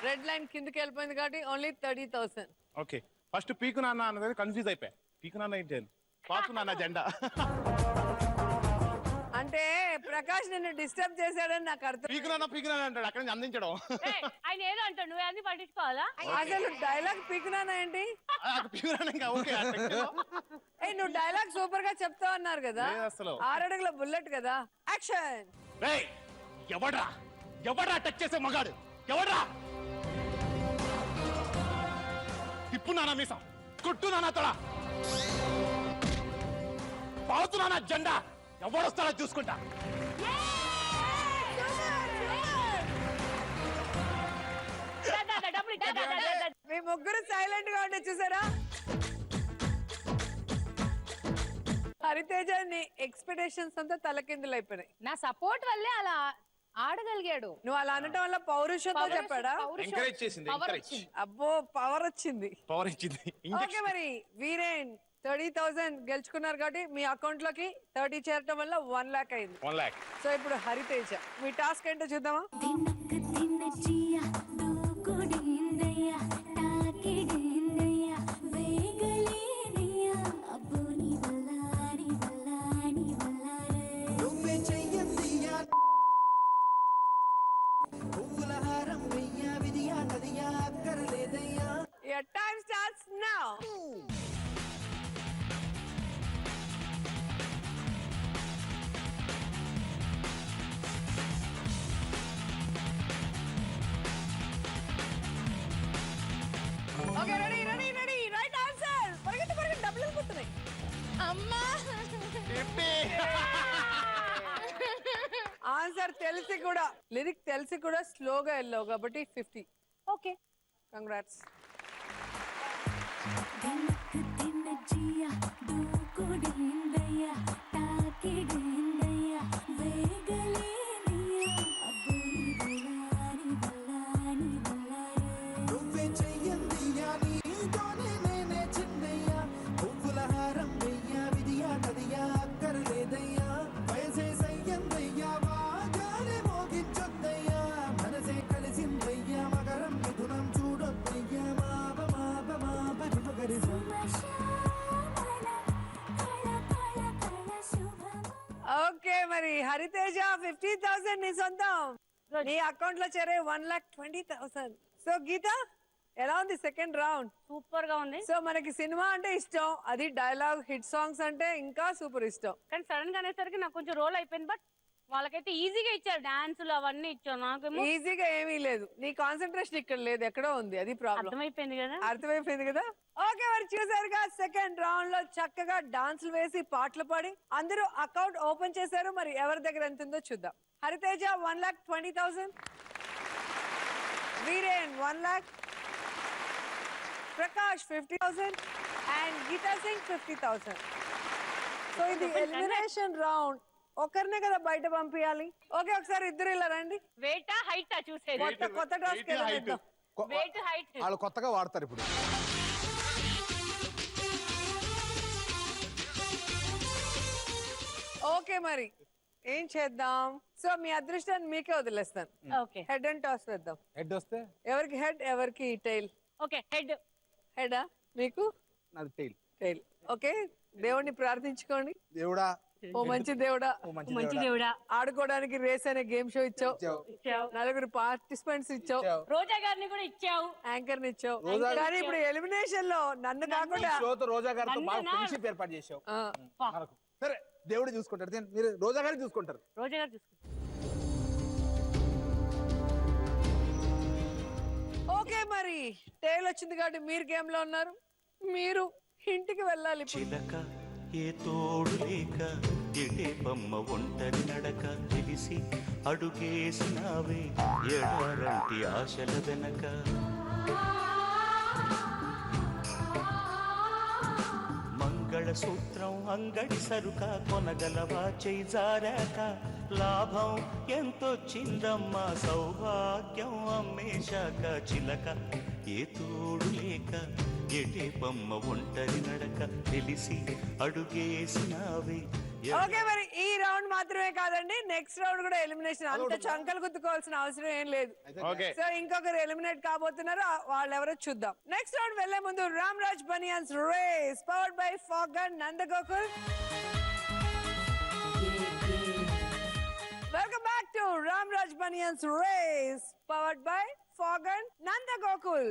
రెడ్ లైన్ కిందకి వెళ్ళిపోయింది కాబట్టి ఓన్లీ 30,000. ఓకే. ఫస్ట్ పీకు నాన్న అన్నది కన్ఫ్యూజ్ అయిపోయా. పీకు నాన్న ఏంటి? పాకు నాన్న జెండా. అంటే ప్రకాష్ నిన్ను డిస్టర్బ్ చేశాడని నాకు అర్థం. పీకునా అంటాడు అక్కడ నుంచి అందించడం. ఏయ్, ఆయన ఏదో అంటాడు, నువ్వు అన్ని పట్టించుకోవాలా? అసలు డైలాగ్ పీకునానా ఏంటి? ఏ నువ్వు డైలాగ్ సూపర్ గా చెప్తావు అన్నారు కదా, అసలు 6 అడుగుల బుల్లెట్ కదా. యాక్షన్. ఎవడ్రా టచ్ చేసే మగాడు? ఎవడ్రా? తిప్పున్నానా మీసం, కొట్టున్నానా తొడ, పాడుతున్నానా జెండా, ఎవడొస్తాడో చూసుకుంటా. మీ ముగ్గురు సైలెంట్ గా ఉంటే చూసారా? హరితేజ నీ ఎక్స్పెక్టేషన్స్ అంతా తలకిందులైపోయినాయి. నా సపోర్ట్ వల్లే అలా ఆడగలిగాడు. నువ్వు అలా అనటం వల్ల పౌరుషంతో చెప్పాడా? ఎంకరేజ్ చేసింది. అబ్బో పవర్ వచ్చింది. ఓకే మరి వీరేన్ 30,000 గెలుచుకున్నారు కాబట్టి మీ అకౌంట్ లోకి 30 చేరటం వల్ల 1 లాక్ అయింది. 1 లాక్. సో ఇప్పుడు హరితేజ మీ టాస్క్ ఏంటో చూద్దామా? Your time starts now. Okay, ready. Right answer. పరిగెత్తి డబ్బులు వెళ్ళిపోతున్నాయి. అమ్మా ఆన్సర్ తెలిసి కూడా, లిరిక్ తెలిసి కూడా స్లోగా వెళ్ళావు కాబట్టి 50. Okay, congrats. ఓకే మరి హరితేజ 50,000 నీ సొంతం. నీ అకౌంట్ లో చేరే 1,20,000. సో గీత ఎలా ఉంది సెకండ్ రౌండ్? సూపర్ గా ఉంది. సో మనకి సినిమా అంటే ఇష్టం, అది డైలాగ్ హిట్ సాంగ్స్ అంటే ఇంకా సూపర్ ఇష్టం. కానీ సడన్ గా అనేసరికి నాకు కొంచెం రోల్ అయిపోయింది. బట్ వాళ్ళకైతే ఈజీగా ఇచ్చారు, డాన్సులు అవన్నీ ఇచ్చారు. నాకేమో ఈజీగా ఏమీ లేదు, నీ కాన్సన్ట్రేషన్ ఇక్కడ లేదు, ఎక్కడో ఉంది, అది ప్రాబ్లం. అర్థమైపోయింది కదా. ఓకే మరి చూసారుగా, సెకండ్ రౌండ్ లో చక్కగా డాన్సులు వేసి పాటలు పాడి అందరూ అకౌంట్ ఓపెన్ చేశారు. మరి ఎవరి దగ్గర ఎంత ఉందో చూద్దాం. హరితేజ 1,20,000, వీరేన్ 1 లాక్, ప్రకాష్ 50,000 అండ్ గీతా సింగ్ 50,000. సో ఇది ఎలిమినేషన్ రౌండ్, ఒకరినే కదా బయట పంపించాలి. ఓకే ఒకసారి ఇద్దరు ఇలా రండి. వెయిట్ హైట్ చూసేది కొత్త టాస్క్ వెయిట్ హైట్ వాళ్ళు కొత్తగా వాడతారు ఇప్పుడు. ఓకే మరి ఏం చేద్దాం? సో మీ అదృష్టాన్ని మీకే వదిలేస్తాను. ఓకే, హెడ్ అండ్ టాస్ వేద్దాం. హెడ్ వస్తే ఎవరికి హెడ్, ఎవరికి టైల్? Okay head. హెడా మీకు? నాది టైల్. టైల్. ఓకే దేవుణ్ణి ప్రార్థించుకోండి. దేవుడా, ఓ మంచి దేవుడా, మంచి దేవుడా, ఆడుకోవడానికి రేస్ అనే గేమ్ షో ఇచ్చావు, 4 పార్టిసిపెంట్స్ ఇచ్చావు, రోజా గారిని కూడా ఇచ్చావు, యాంకర్ ని ఇచ్చావు. కానీ ఇప్పుడు ఎలిమినేషన్ లో నన్ను కాకుండా రోజా గారితో బాగా ఫ్రెండ్షిప్ ఏర్పాటు చేసావు. సరే దేవుడు చూసుకుంటారు, మీరు రోజా గారిని చూసుకుంటారు. రోజా గారు చూసుకుంటారు. ఓకే మరి టైల్ వచ్చింది కాబట్టి మీరు గేమ్ లో ఉన్నారు, మీరు ఇంటికి వెళ్ళాలి. చిలక ఏ తోడు లేక ఎడే బొమ్మ ఒంటరి నడక తెలిసి అడుగేసినావే ఎడారంటి ఆశల వెనక. మంగళసూత్రం అంగడి సరుక కొనగలవా చేయి జారాక. లాభం ఎంతొచ్చిందమ్మా సౌభాగ్యం అమ్మేశాక. చిలక ఏ తోడు లేక ఎడే బొమ్మ ఒంటరి నడక తెలిసి అడుగేసినావే. ఓకే మరి ఈ రౌండ్ మాత్రమే కాదండి, నెక్స్ట్ రౌండ్ కూడా ఎలిమినేషన్. అంత చంకలు గుద్దుకోవాల్సిన అవసరం ఏం లేదు. సో ఇంకొకరు ఎలిమినేట్ కాబోతున్నారు, వాళ్ళు ఎవరో చూద్దాం. నెక్స్ట్ రౌండ్ వెళ్లే ముందు Ramraj banyans race powered by Fogg and Nandagokul. to Ramraj Banyan's race powered by Fogan Nanda Gokul.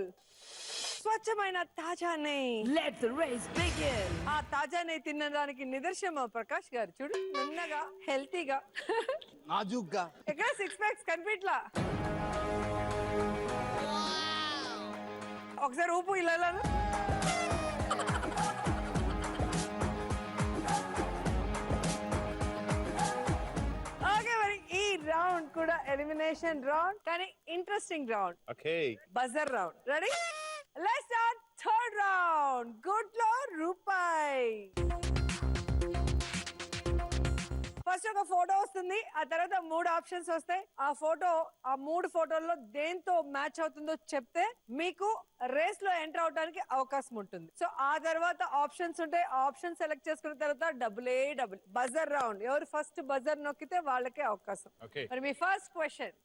స్వచ్ఛమైన తాజా నెయ్యి. Let the race begin. ఆ తాజా నెయ్యి తినడానికి నిదర్శనం ప్రకాష్ గారు. చూడు నున్నగా హెల్తీగా నాజూగ్గా. ఎక్కడ 6 packs కనిపించలా. ఒకసారి ఊపు ఇలా. ఓకే మరి ఈ రౌండ్ కూడా ఎలిమినేషన్ రౌండ్ కానీ interesting round. Okay buzzer round. Ready? Let's start third round. గుడ్లో రూపాయి. ఫస్ట్ ఒక ఫోటో వస్తుంది, ఆ తర్వాత 3 ఆప్షన్స్ వస్తాయి. ఆ ఫోటో ఆ 3 ఫోటోల్లో దేంతో మ్యాచ్ అవుతుందో చెప్తే మీకు రేస్ లో ఎంటర్ అవడానికి అవకాశం ఉంటుంది. సో ఆ తర్వాత ఆప్షన్స్ ఉంటాయి. ఆ ఆప్షన్ సెలెక్ట్ చేసుకున్న తర్వాత డబుల్. Buzzer round. ఎవరు ఫస్ట్ బజర్ నొక్కితే వాళ్ళకే అవకాశం. మరి మీ ఫస్ట్ క్వశ్చన్,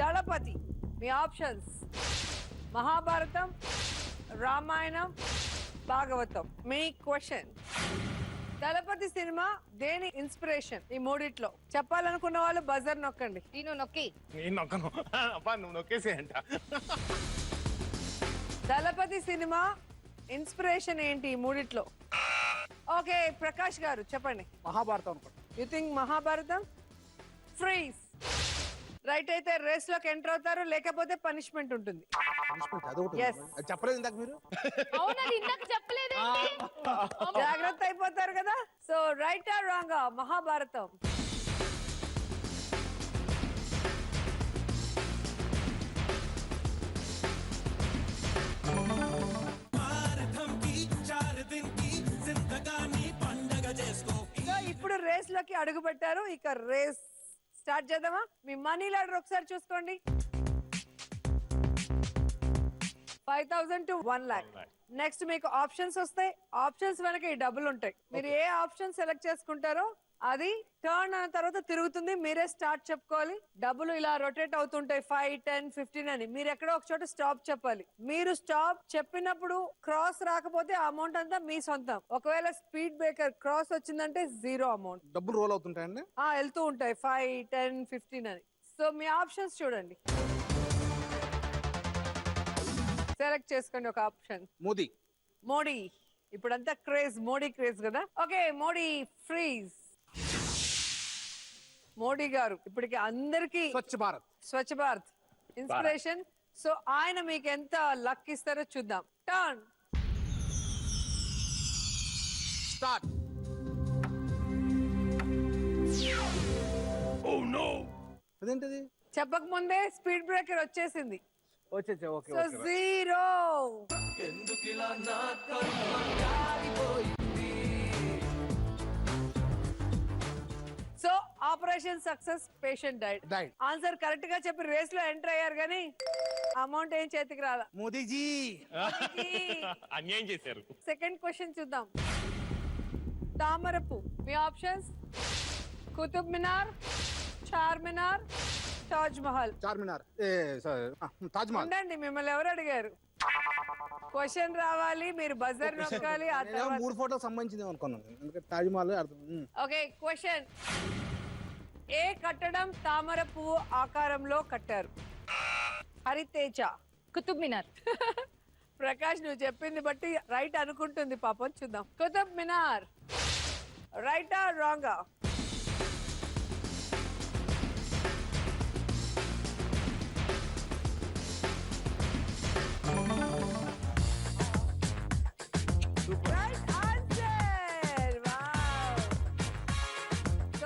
దళపతి. మీ ఆప్షన్స్ మహాభారతం, రామాయణం, భాగవతం. మీ క్వశ్చన్, దళపతి సినిమా దేని ఇన్స్పిరేషన్? ఈ మూడిట్లో చెప్పాలనుకున్న వాళ్ళు బజర్ నొక్కండి. నేను నొక్కి. నేను నొక్కను. అబ్బా నువ్వు నొక్కేసే అంట. దళపతి సినిమా ఇన్స్పిరేషన్ ఏంటి ఈ మూడిట్లో? ఓకే ప్రకాష్ గారు చెప్పండి. మహాభారతం అనుకోండి. You think Mahabharatam? Freeze. Right అయితే రేస్ లోకి ఎంటర్ అవుతారు, లేకపోతే పనిష్మెంట్ ఉంటుంది. అదొకటి. Yes. అది చెప్పలేదు ఇందాక మీరు. అవునది ఇందాక చెప్పలేదే. జాగ్రత్త అయిపోతారు కదా. So right or wrong? Mahabharatam. So ఇప్పుడు రేస్ లోకి అడుగు పెట్టారు. ఇక రేస్ స్టార్ట్ చేద్దామా? మీ మనీ లాడర్ ఒకసారి చూసుకోండి. 5,000 to 1 lakh. నెక్స్ట్ మీకు ఆప్షన్స్ వస్తాయి. ఆప్షన్స్ వెనక ఈ డబ్బులు ఉంటాయి. మీరు ఏ ఆప్షన్ సెలెక్ట్ చేసుకుంటారో అది టర్న్ అయిన తర్వాత తిరుగుతుంది. మీరే స్టార్ట్ చెప్పుకోవాలి. డబ్బులు ఇలా రొటేట్ అవుతుంటాయి 5, 10, 15 అని. మీరు ఎక్కడో ఒక చోట స్టాప్ చెప్పాలి. మీరు స్టాప్ చెప్పినప్పుడు క్రాస్ రాకపోతే ఆ అమౌంట్ అంతా మీ సొంతం. ఒకవేళ స్పీడ్ బ్రేకర్ క్రాస్ వచ్చిందంటే 0 అమౌంట్. డబ్బులు రోల్ అవుతుంటాయండి. వెళ్తూ ఉంటాయి 5, 10, 15 అని. సో మీ ఆప్షన్స్ చూడండి. సెలెక్ట్ చేసుకోండి ఒక ఆప్షన్. మోడీ. ఇప్పుడంతా క్రేజ్, మోడీ క్రేజ్ కదా. Okay Modi freeze. మోడీ గారు ఇప్పటికి అందరికి స్వచ్ఛ భారత్ ఇన్స్పిరేషన్. సో ఆయన మీకు ఎంత లక్ ఇస్తారో చూద్దాం. Turn start. అదేంటిది? చెప్పక ముందే స్పీడ్ బ్రేకర్ వచ్చేసింది. Okay. So 0. So operation success, patient died. Answer correct గా చెప్పి రేస్ లో ఎంటర్ అయ్యారు కానీ అమౌంట్ ఏం చేతికి రాలా. మోదీజీ అన్యాయం చేశారు. సెకండ్ క్వశ్చన్ చూద్దాం. తామరపు. మీ ఆప్షన్స్ కుతుబ్ మినార్, చార్మినార్, తాజ్ మహల్. ఉండండి, మిమ్మల్ని ఎవరు అడిగారు? క్వశ్చన్ రావాలి, మీరు బజర్ నొక్కాలి. 3 ఫోటోలు సంబంధించింది అనుకున్నాను. ఎందుకంటే తాజ్ మహల్ అర్థం. ఓకే క్వశ్చన్, ఏ కట్టడం తామర పువ్వు ఆకారంలో కట్టారు? హరితేజ. కుతుబ్ మినార్. ప్రకాష్ నువ్వు చెప్పింది బట్టి రైట్ అనుకుంటుంది పాపం. చూద్దాం. కుతుబ్ మినార్ రైటా రాంగా?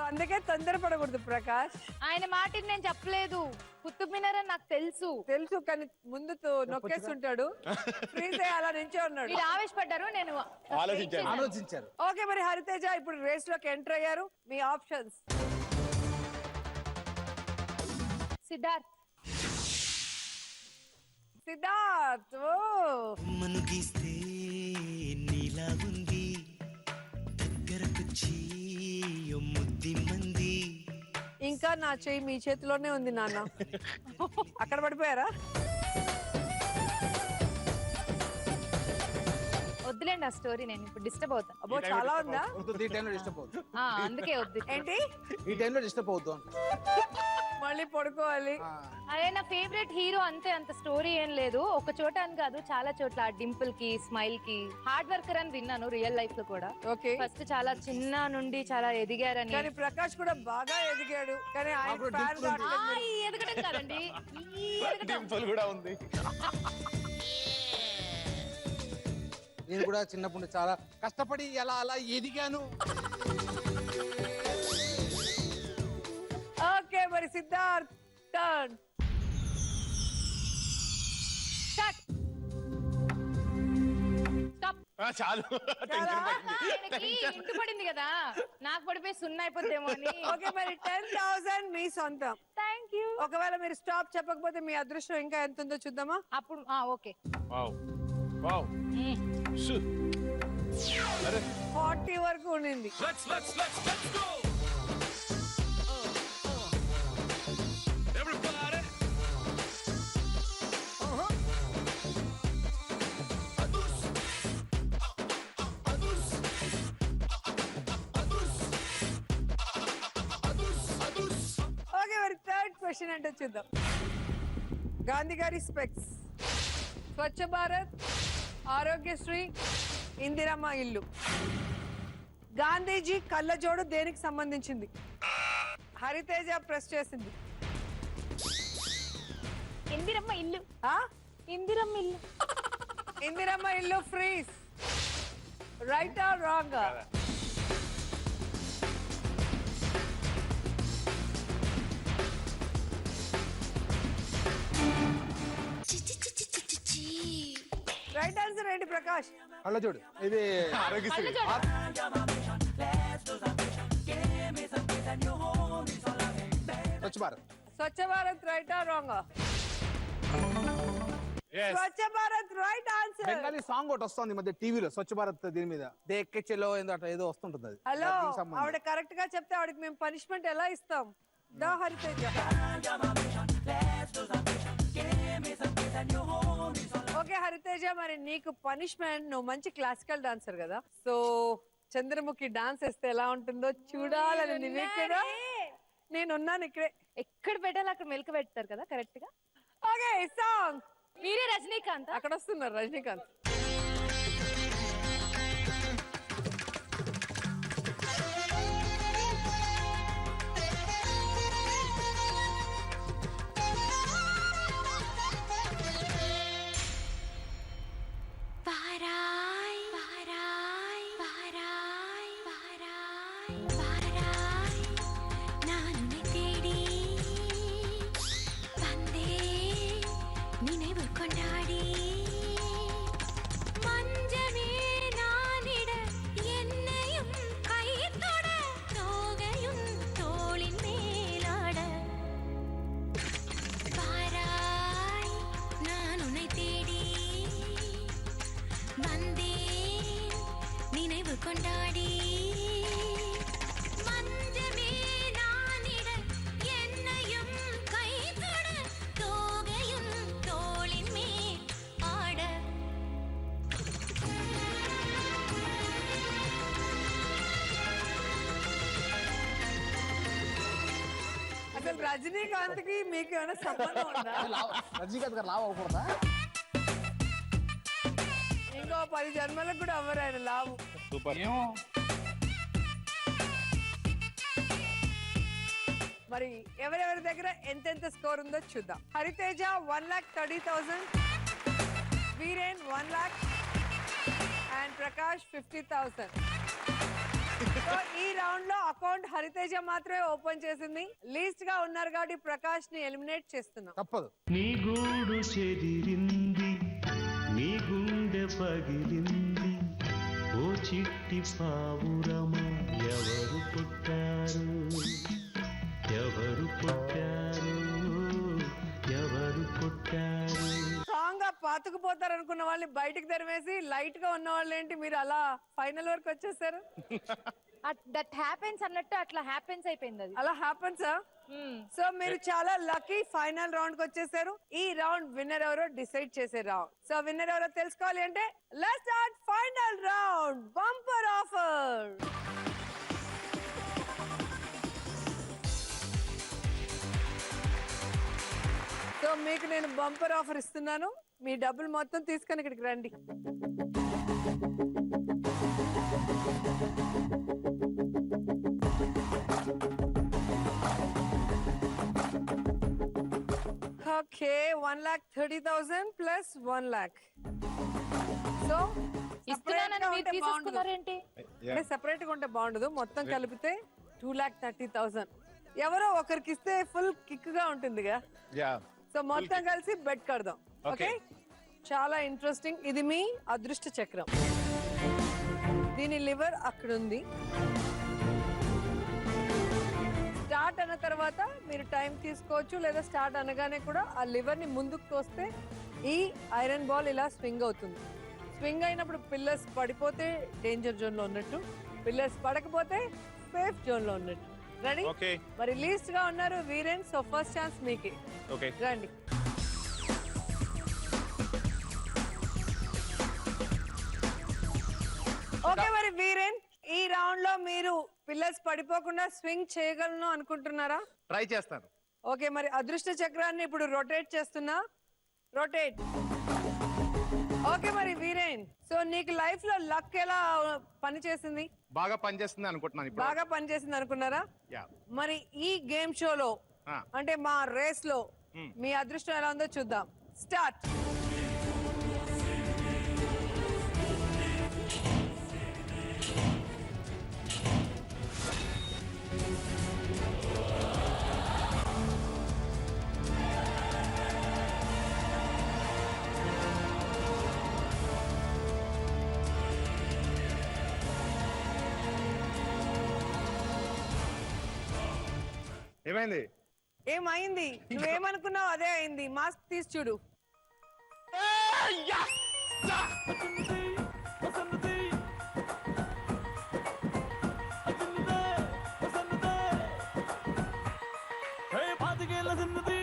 అందుకే తొందరపడకూడదు ప్రకాష్. ఆయన మాటని నేను చెప్పలేదు. కుతుబ్ మినార్ అని నాకు తెలుసు కానీ ముందు నొక్కేస్తుంటాడు. ఫ్రీజ్ అలా నుంచే ఉన్నాడు. మీరు ఆవేశపడ్డారు, నేను ఆలోచించారు. ఓకే మరి హరితేజ ఇప్పుడు రేస్ లోకి ఎంటర్ అయ్యారు. మీ ఆప్షన్స్ సిద్ధార్థ్. మను గీస్తే నీలా ఉంది, దగ్గరకొచ్చి ముద్ది మంది. ఇంకా నా చెయ్యి మీ చేతిలోనే ఉంది నాన్న. అక్కడ పడిపోయారా? వద్దులేండి వద్దులేండి ఆ స్టోరీ, నేను ఇప్పుడు డిస్టర్బ్ అవుతాను. అబ్బో చాలా ఉందా? ఈ టైంలో డిస్టర్బ్ అవుతుంది. అందుకే వద్దు. ఏంటి ఈ టైంలో డిస్టర్బ్ అవుతాం. మళ్ళీ పడుకోవాలి. అదే నా ఫేవరెట్ హీరో, అంతే, అంత స్టోరీ ఏం లేదు. ఒక చోట అని కాదు, చాలా చోట్ల. డింపుల్ కి, స్మైల్ కి హార్డ్ వర్కర్ అని విన్నాను రియల్ లైఫ్ లో కూడా. ఓకే. ఫస్ట్ చాలా చిన్న నుండి చాలా ఎదిగారని. కానీ ప్రకాష్ కూడా బాగా ఎదిగాడు. కానీ ఆయన ఫ్యాన్ కావట్లేదు. ఈ ఎదగడం కాదండి, ఈ ఎదగడం. డింపుల్ కూడా ఉంది. నేను కూడా చిన్నప్పుడు చాలా కష్టపడి అలా ఎదిగాను. ఓకే, మరి సిద్ధార్థ్ టర్న్. చాలు. ఇంటి పడింది కదా, నాకు పడిపోయి 0 అయిపోద్దేమో అని. ఓకే, మరి 10,000 మీ సొంతం. Thank you. ఒకవేళ మీరు స్టాప్ చెప్పకపోతే మీ అదృష్టం ఇంకా ఎంత ఉందో చూద్దామా? అప్పుడు ఓకే. 40 వరకు ఉండింది. Let's go. Everybody. ఓకే, మరి థర్డ్ క్వశ్చన్ అంటే చూద్దాం. గాంధీ గారి స్పెక్స్, స్వచ్ఛ భారత్, ఆరోగ్యశ్రీ, ఇందిరమ్మ ఇల్లు. గాంధీజీ కళ్ళజోడు దేనికి సంబంధించింది? హరితేజ ప్రెస్ చేసింది. ఇందిరమ్మ ఇల్లు. ఇందిరమ్మ ఇల్లు. ఇందిరమ్మ ఇల్లు freeze. Right or wrong? Right answer ఏంటి ప్రకాష్? కళ్ళజోడు. ఇది Aarogyasri. Swachh Bharat. Swachh Bharat right or wrong? Swachh Bharat right answer. Bengali song ఒకటి వస్తుంది మధ్య టీవీలో, స్వచ్ఛ భారత్ దీని మీద దేక్కెచ్చెలో ఏదో వస్తుంటుంది. అది హలో, ఆవిడ కరెక్ట్ గా చెప్తే ఆవిడకి మేము పనిష్మెంట్ ఎలా ఇస్తాం? దా హరితేజ. ఓకే హరితేజ, మరి నీకు పనిష్మెంట్, నువ్వు మంచి క్లాసికల్ డాన్సర్ కదా, సో చంద్రముఖి డాన్స్ వేస్తే ఎలా ఉంటుందో చూడాలని నేనున్నాను ఇక్కడే. ఎక్కడ పెట్టాలి అక్కడ మెలక పెడతారు కదా కరెక్ట్ గా. Okay, song. మీరే రజనీకాంత్? అక్కడ వస్తున్నారు రజనీకాంత్. రజనీకాంత్ కి మీకు ఏమైనా సంబంధం ఉందా? రజనీకాంత్ గారు లావు అవ్వకూడదా? ఇంకో 10 జన్మలకు కూడా అవ్వరు ఆయన లావు. మరి ఎవరెవరి దగ్గర ఎంతెంత స్కోర్ ఉందో చూద్దాం. Hariteja 1,30,000, Viren 1 lakh and Prakash 50,000. ఈ రౌండ్ లో అకౌంట్ హరితేజ మాత్రమే ఓపెన్ చేసింది. లీస్ట్ గా ఉన్నారు కాబట్టి ప్రకాష్ ని ఎలిమినేట్ చేస్తున్నాం. తప్పదు. నీ గూడు చెదిరింది, నీ గుండె పగిలింది, ఓ చిట్టి పావురమా ఎవరు పుట్టారు, ఎవరు పుట్టారు, ఎవరు పుట్టారు. స్ట్రాంగ్ గా పాతుకుపో పోతారు అనుకున్న వాళ్ళని బయటికి తెరవేసి లైట్ గా ఉన్న వాళ్ళు ఏంటి మీరు అలా ఫైనల్ వరకు వచ్చేసారు? దట్ హ్యాపెన్స్ అన్నట్టు అట్లా హ్యాపెన్స్ అయిపోయింది అది. అలా హ్యాపెన్సా? సో మీరు చాలా లక్కీ, ఫైనల్ రౌండ్ కి వచ్చేసారు. ఈ రౌండ్ విన్నర్ ఎవరో డిసైడ్ చేసే రౌండ్. సో విన్నర్ ఎవరో తెలుసుకోవాలి అంటే let's start final round, bumper offer. So మీకు నేను బంపర్ ఆఫర్ ఇస్తున్నాను. మీ డబ్బులు మొత్తం తీసుకొని ఇక్కడికి రండి. Okay, 1,30,000 plus 1 lakh. So separate గా ఉంటే బాగుండదు, మొత్తం కలిపితే 2,30,000. ఎవరో ఒకరికి ఇస్తే ఫుల్ కిక్ గా ఉంటుందిగా. సో మొత్తం కలిసి బెట్ కడదాం. ఓకే, చాలా ఇంట్రెస్టింగ్. ఇది మీ అదృష్ట చక్రం. దీని లివర్ అక్కడ ఉంది. స్టార్ట్ అన్న తర్వాత మీరు టైం తీసుకోవచ్చు, లేదా స్టార్ట్ అనగానే కూడా ఆ లివర్ ని ముందుకు తోస్తే ఈ ఐరన్ బాల్ ఇలా స్వింగ్ అవుతుంది. స్వింగ్ అయినప్పుడు పిల్లర్స్ పడిపోతే డేంజర్ జోన్ లో ఉన్నట్టు, పిల్లర్స్ పడకపోతే సేఫ్ జోన్ లో ఉన్నట్టు. రెడీ? మరి లీస్ట్ గా ఉన్నారు వీరేన్. సో ఫస్ట్ ఛాన్స్ మీకే. రండి. ఓకే, మరి వీరేన్ ఈ రౌండ్ లో మీరు పిల్లర్స్ పడిపోకుండా స్వింగ్ చేయగలను అనుకుంటున్నారా? ట్రై చేస్తాను. ఓకే, మరి అదృష్ట చక్రాన్ని ఇప్పుడు రొటేట్ చేస్తున్నా. రొటేట్. ఓకే, మరి వీరేన్, సో నీకు లైఫ్ లో లక్ ఎలా పని చేసింది? బాగా పనిచేస్తుంది అనుకుంటున్నాను. బాగా పనిచేసింది అనుకున్నారా? మరి ఈ గేమ్ షోలో అంటే మా రేస్ లో మీ అదృష్టం ఎలా ఉందో చూద్దాం. స్టార్ట్. ఏమైంది? ఏమైంది? నువ్వేమనుకున్నావు అదే అయింది. మాస్క్ తీసి చూడు.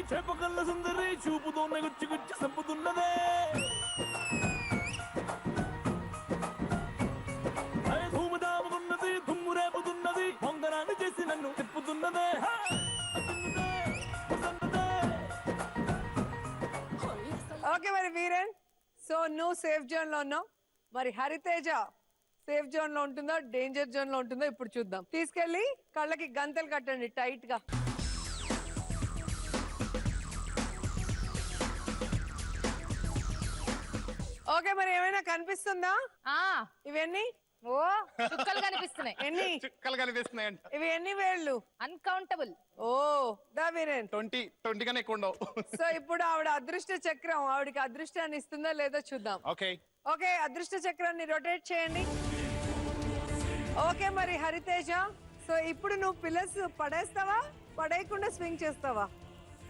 చేపకల్ల సుందరి చూపుతోనే గుచ్చి గుచ్చి సంపుతున్నదే. ధూముదాముకున్నది, దుమ్ము రేపుతున్నది, పొంగరాన్ని చేసి నన్ను తిప్పుతున్నదే. ఓకే, మరి వీరేన్, సో నువ్వు సేఫ్ జోన్ లో ఉన్నావు. మరి హరితేజ సేఫ్ జోన్ లో ఉంటుందో డేంజర్ జోన్ లో ఉంటుందో ఇప్పుడు చూద్దాం. తీసుకెళ్లి కళ్ళకి గంతలు కట్టండి టైట్ గా. ఓకే, మరి ఏమైనా కనిపిస్తుందా? ఇవన్నీ చుక్కలు కనిపిస్తున్నాయి. ఎన్ని చుక్కలు కనిపిస్తున్నాయి అంట. ఇవి ఎన్ని వేళ్ళు? అన్కౌంటబుల్. ఓ దా వీరేన్, 20 కన్నా ఎక్కువ ఉండవు. సో ఇప్పుడు ఆవిడ అదృష్ట చక్రం ఆవిడకి అదృష్టాన్ని ఇస్తుందో లేదో చూద్దాం. ఓకే, అదృష్ట చక్రాన్ని రొటేట్ చేయండి. ఓకే, మరి హరితేజ, సో ఇప్పుడు నువ్వు పిల్లర్స్ పడేస్తావా, పడేయకుండా స్వింగ్ చేస్తావా?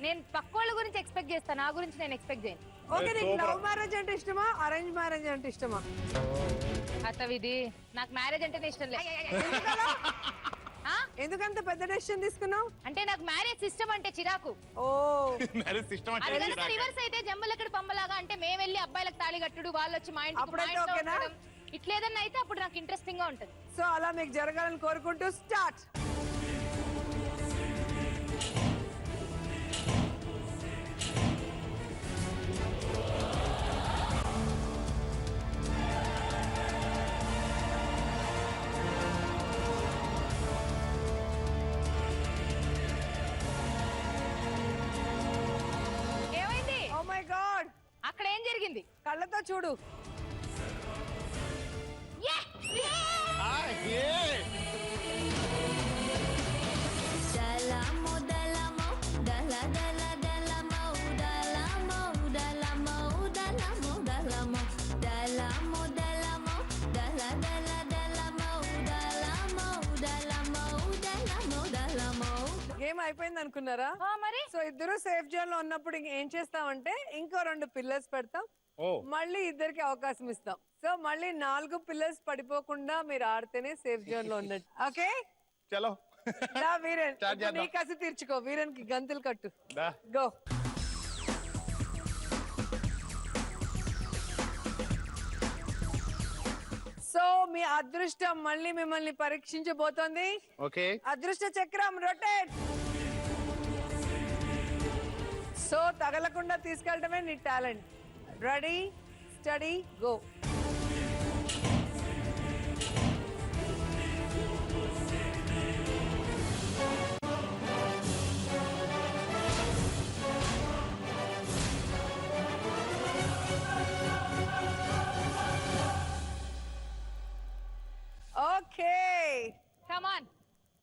నేను పక్క వాళ్ళ గురించి ఎక్స్పెక్ట్ చేస్తాను, నా గురించి నేను ఎక్స్పెక్ట్ చేయను. ఓకే, నీకు లవ్ మ్యారేజ్ అంటే ఇష్టమా, అరేంజ్ మ్యారేజ్ అంటే ఇష్టమా? అతవిది నాకు మ్యారేజ్ అంటేనే ఇష్టం లేదు. ఎందుకంత పెద్ద డెసిషన్ తీసుకున్నావు? అంటే నాకు మ్యారేజ్ సిస్టమ్ అంటే చిరాకు. ఓ, మ్యారేజ్ సిస్టమ్ అంటే రివర్స్ అయితే జంబలక్కడ పంబలాగా, అంటే మేము వెళ్ళి అబ్బాయిలకు తాళి కట్టుడు, వాళ్ళు వచ్చి మా ఇంటికి ఇట్లేదన్నా అయితే అప్పుడు నాకు ఇంట్రెస్టింగ్ గా ఉంటది. సో అలా మీకు జరగాలని కోరుకుంటూ స్టార్ట్. ఏమైంది? ఓ మై గాడ్, అక్కడ ఏం జరిగింది? కళ్ళతో చూడు. గేమ్ అయిపోయింది అనుకున్నారా? మరి సో ఇద్దరు సేఫ్ జోన్ లో ఉన్నప్పుడు ఏం చేస్తామంటే ఇంకో 2 పిల్లర్స్ పెడతాం, మళ్ళీ ఇద్దరికి అవకాశం ఇస్తాం. సో మళ్ళీ 4 పిల్లర్స్ పడిపోకుండా మీరు ఆడితేనే సేఫ్ జోన్ లో ఉన్నట్టు. ఓకే చలో దా వీరన్, నీ కసి తీర్చుకో. వీరన్ కి గంతులు కట్టు. గో. సో మీ అదృష్టం మళ్ళీ మిమ్మల్ని పరీక్షించబోతోంది. ఓకే, అదృష్ట చక్రం రొటేట్. సో తగలకుండా తీసుకెళ్ళటమే నీ talent. Ready, steady, go. Okay, come on.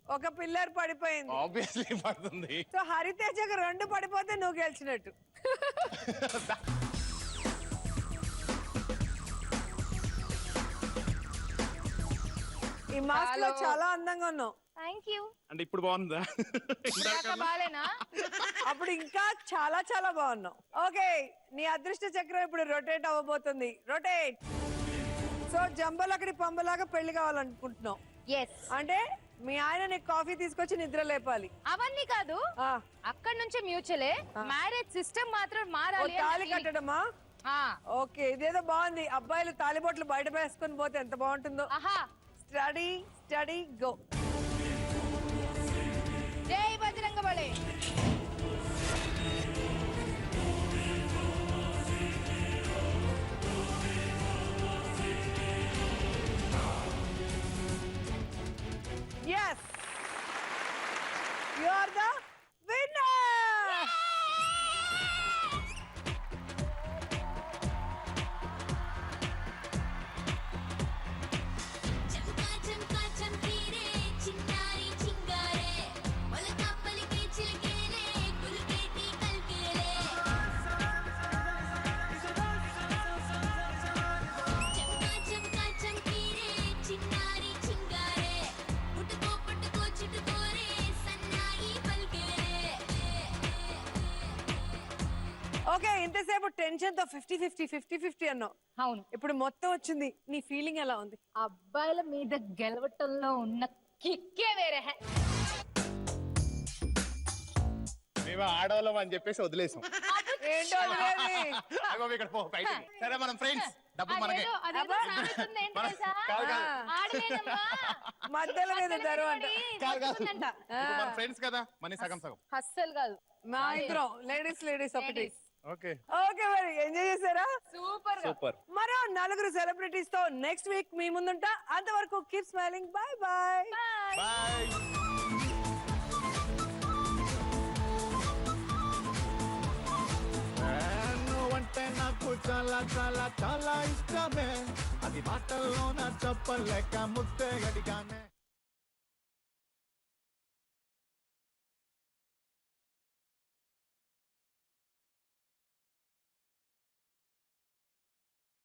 ఒక పిల్లర్ పడిపోయింది. ఆబ్వియస్లీ పడుతుంది. సో హరితేజకు 2 పడిపోతే నువ్వు గెలిచినట్టు. ఈ మాస్క్ లో చాలా అందంగా ఉన్నావు. Thank you. అంటే ఇప్పుడు బాగుందా? బాలేనా? అప్పుడు ఇంకా చాలా చాలా బాగున్నావు. ఓకే, నీ అదృష్ట చక్రం ఇప్పుడు రొటేట్ అవ్వబోతుంది. రొటేట్. సో జంబలక్కడి పంబలాగా పెళ్లి కావాలనుకుంటున్నావు. అంటే మీ ఆయన నీకు కాఫీ తీసుకొచ్చి నిద్ర లేపాలి. అవన్నీ కాదు, అక్కడ నుంచి మ్యూచువలే. మ్యారేజ్ సిస్టమ్ మాత్రం మారాలి. తాళి కట్టడమా? ఓకే, ఇదేదో బాగుంది. అబ్బాయిలు తాలిబొట్లు బయట వేసుకొని పోతే ఎంత బాగుంటుందో. Study, study, go. జై Bajrangbali. Yes, you are the winner. చంకా చంకా చంకీరే చిన్నారి చింగారే మొలక పలికే చిలకేరే కులికేటి కల్కేరే చంకా చంకా చంకీరే చిన్నారి చింగారే పుట్టుకో పుట్టుకో చుట్టుకోరే సన్నాయి పల్కేరే. ఓకే, ఇంతసేపు టెన్షన్ తో 50-50 అన్నావు. అవును, ఇప్పుడు మొత్తం వచ్చింది. నీ ఫీలింగ్ ఎలా ఉంది? అబ్బాయిల మీద గెలవటంలో ఉన్న కిక్కే వేరే. మేము ఆడవాళ్ళం అని చెప్పేసి వదిలేసాం. ఏంటో వదిలేది? అగో ఇక్కడ పో బయటికి. సరే మనం ఫ్రెండ్స్, డబ్బు మనకే. మధ్యలో మీద ధర అంట. మన ఫ్రెండ్స్ కదా, మనీ సగం సగం. అస్సలు కాదు, మా ఇద్దరం లేడీస్ ఒకటి. ఓకే ఓకే, మరి ఎంజాయ్ చేశారా? సూపర్. మరో 4 సెలబ్రిటీస్ తో నెక్స్ట్ వీక్ మీ ముందుంటా. అంతవరకు keep smiling. Bye bye bye. నువ్వంటే నాకు చాలా చాలా చాలా ఇష్టమే, అది మాటల్లోన చెప్పలేక ముద్దే గడిగానే.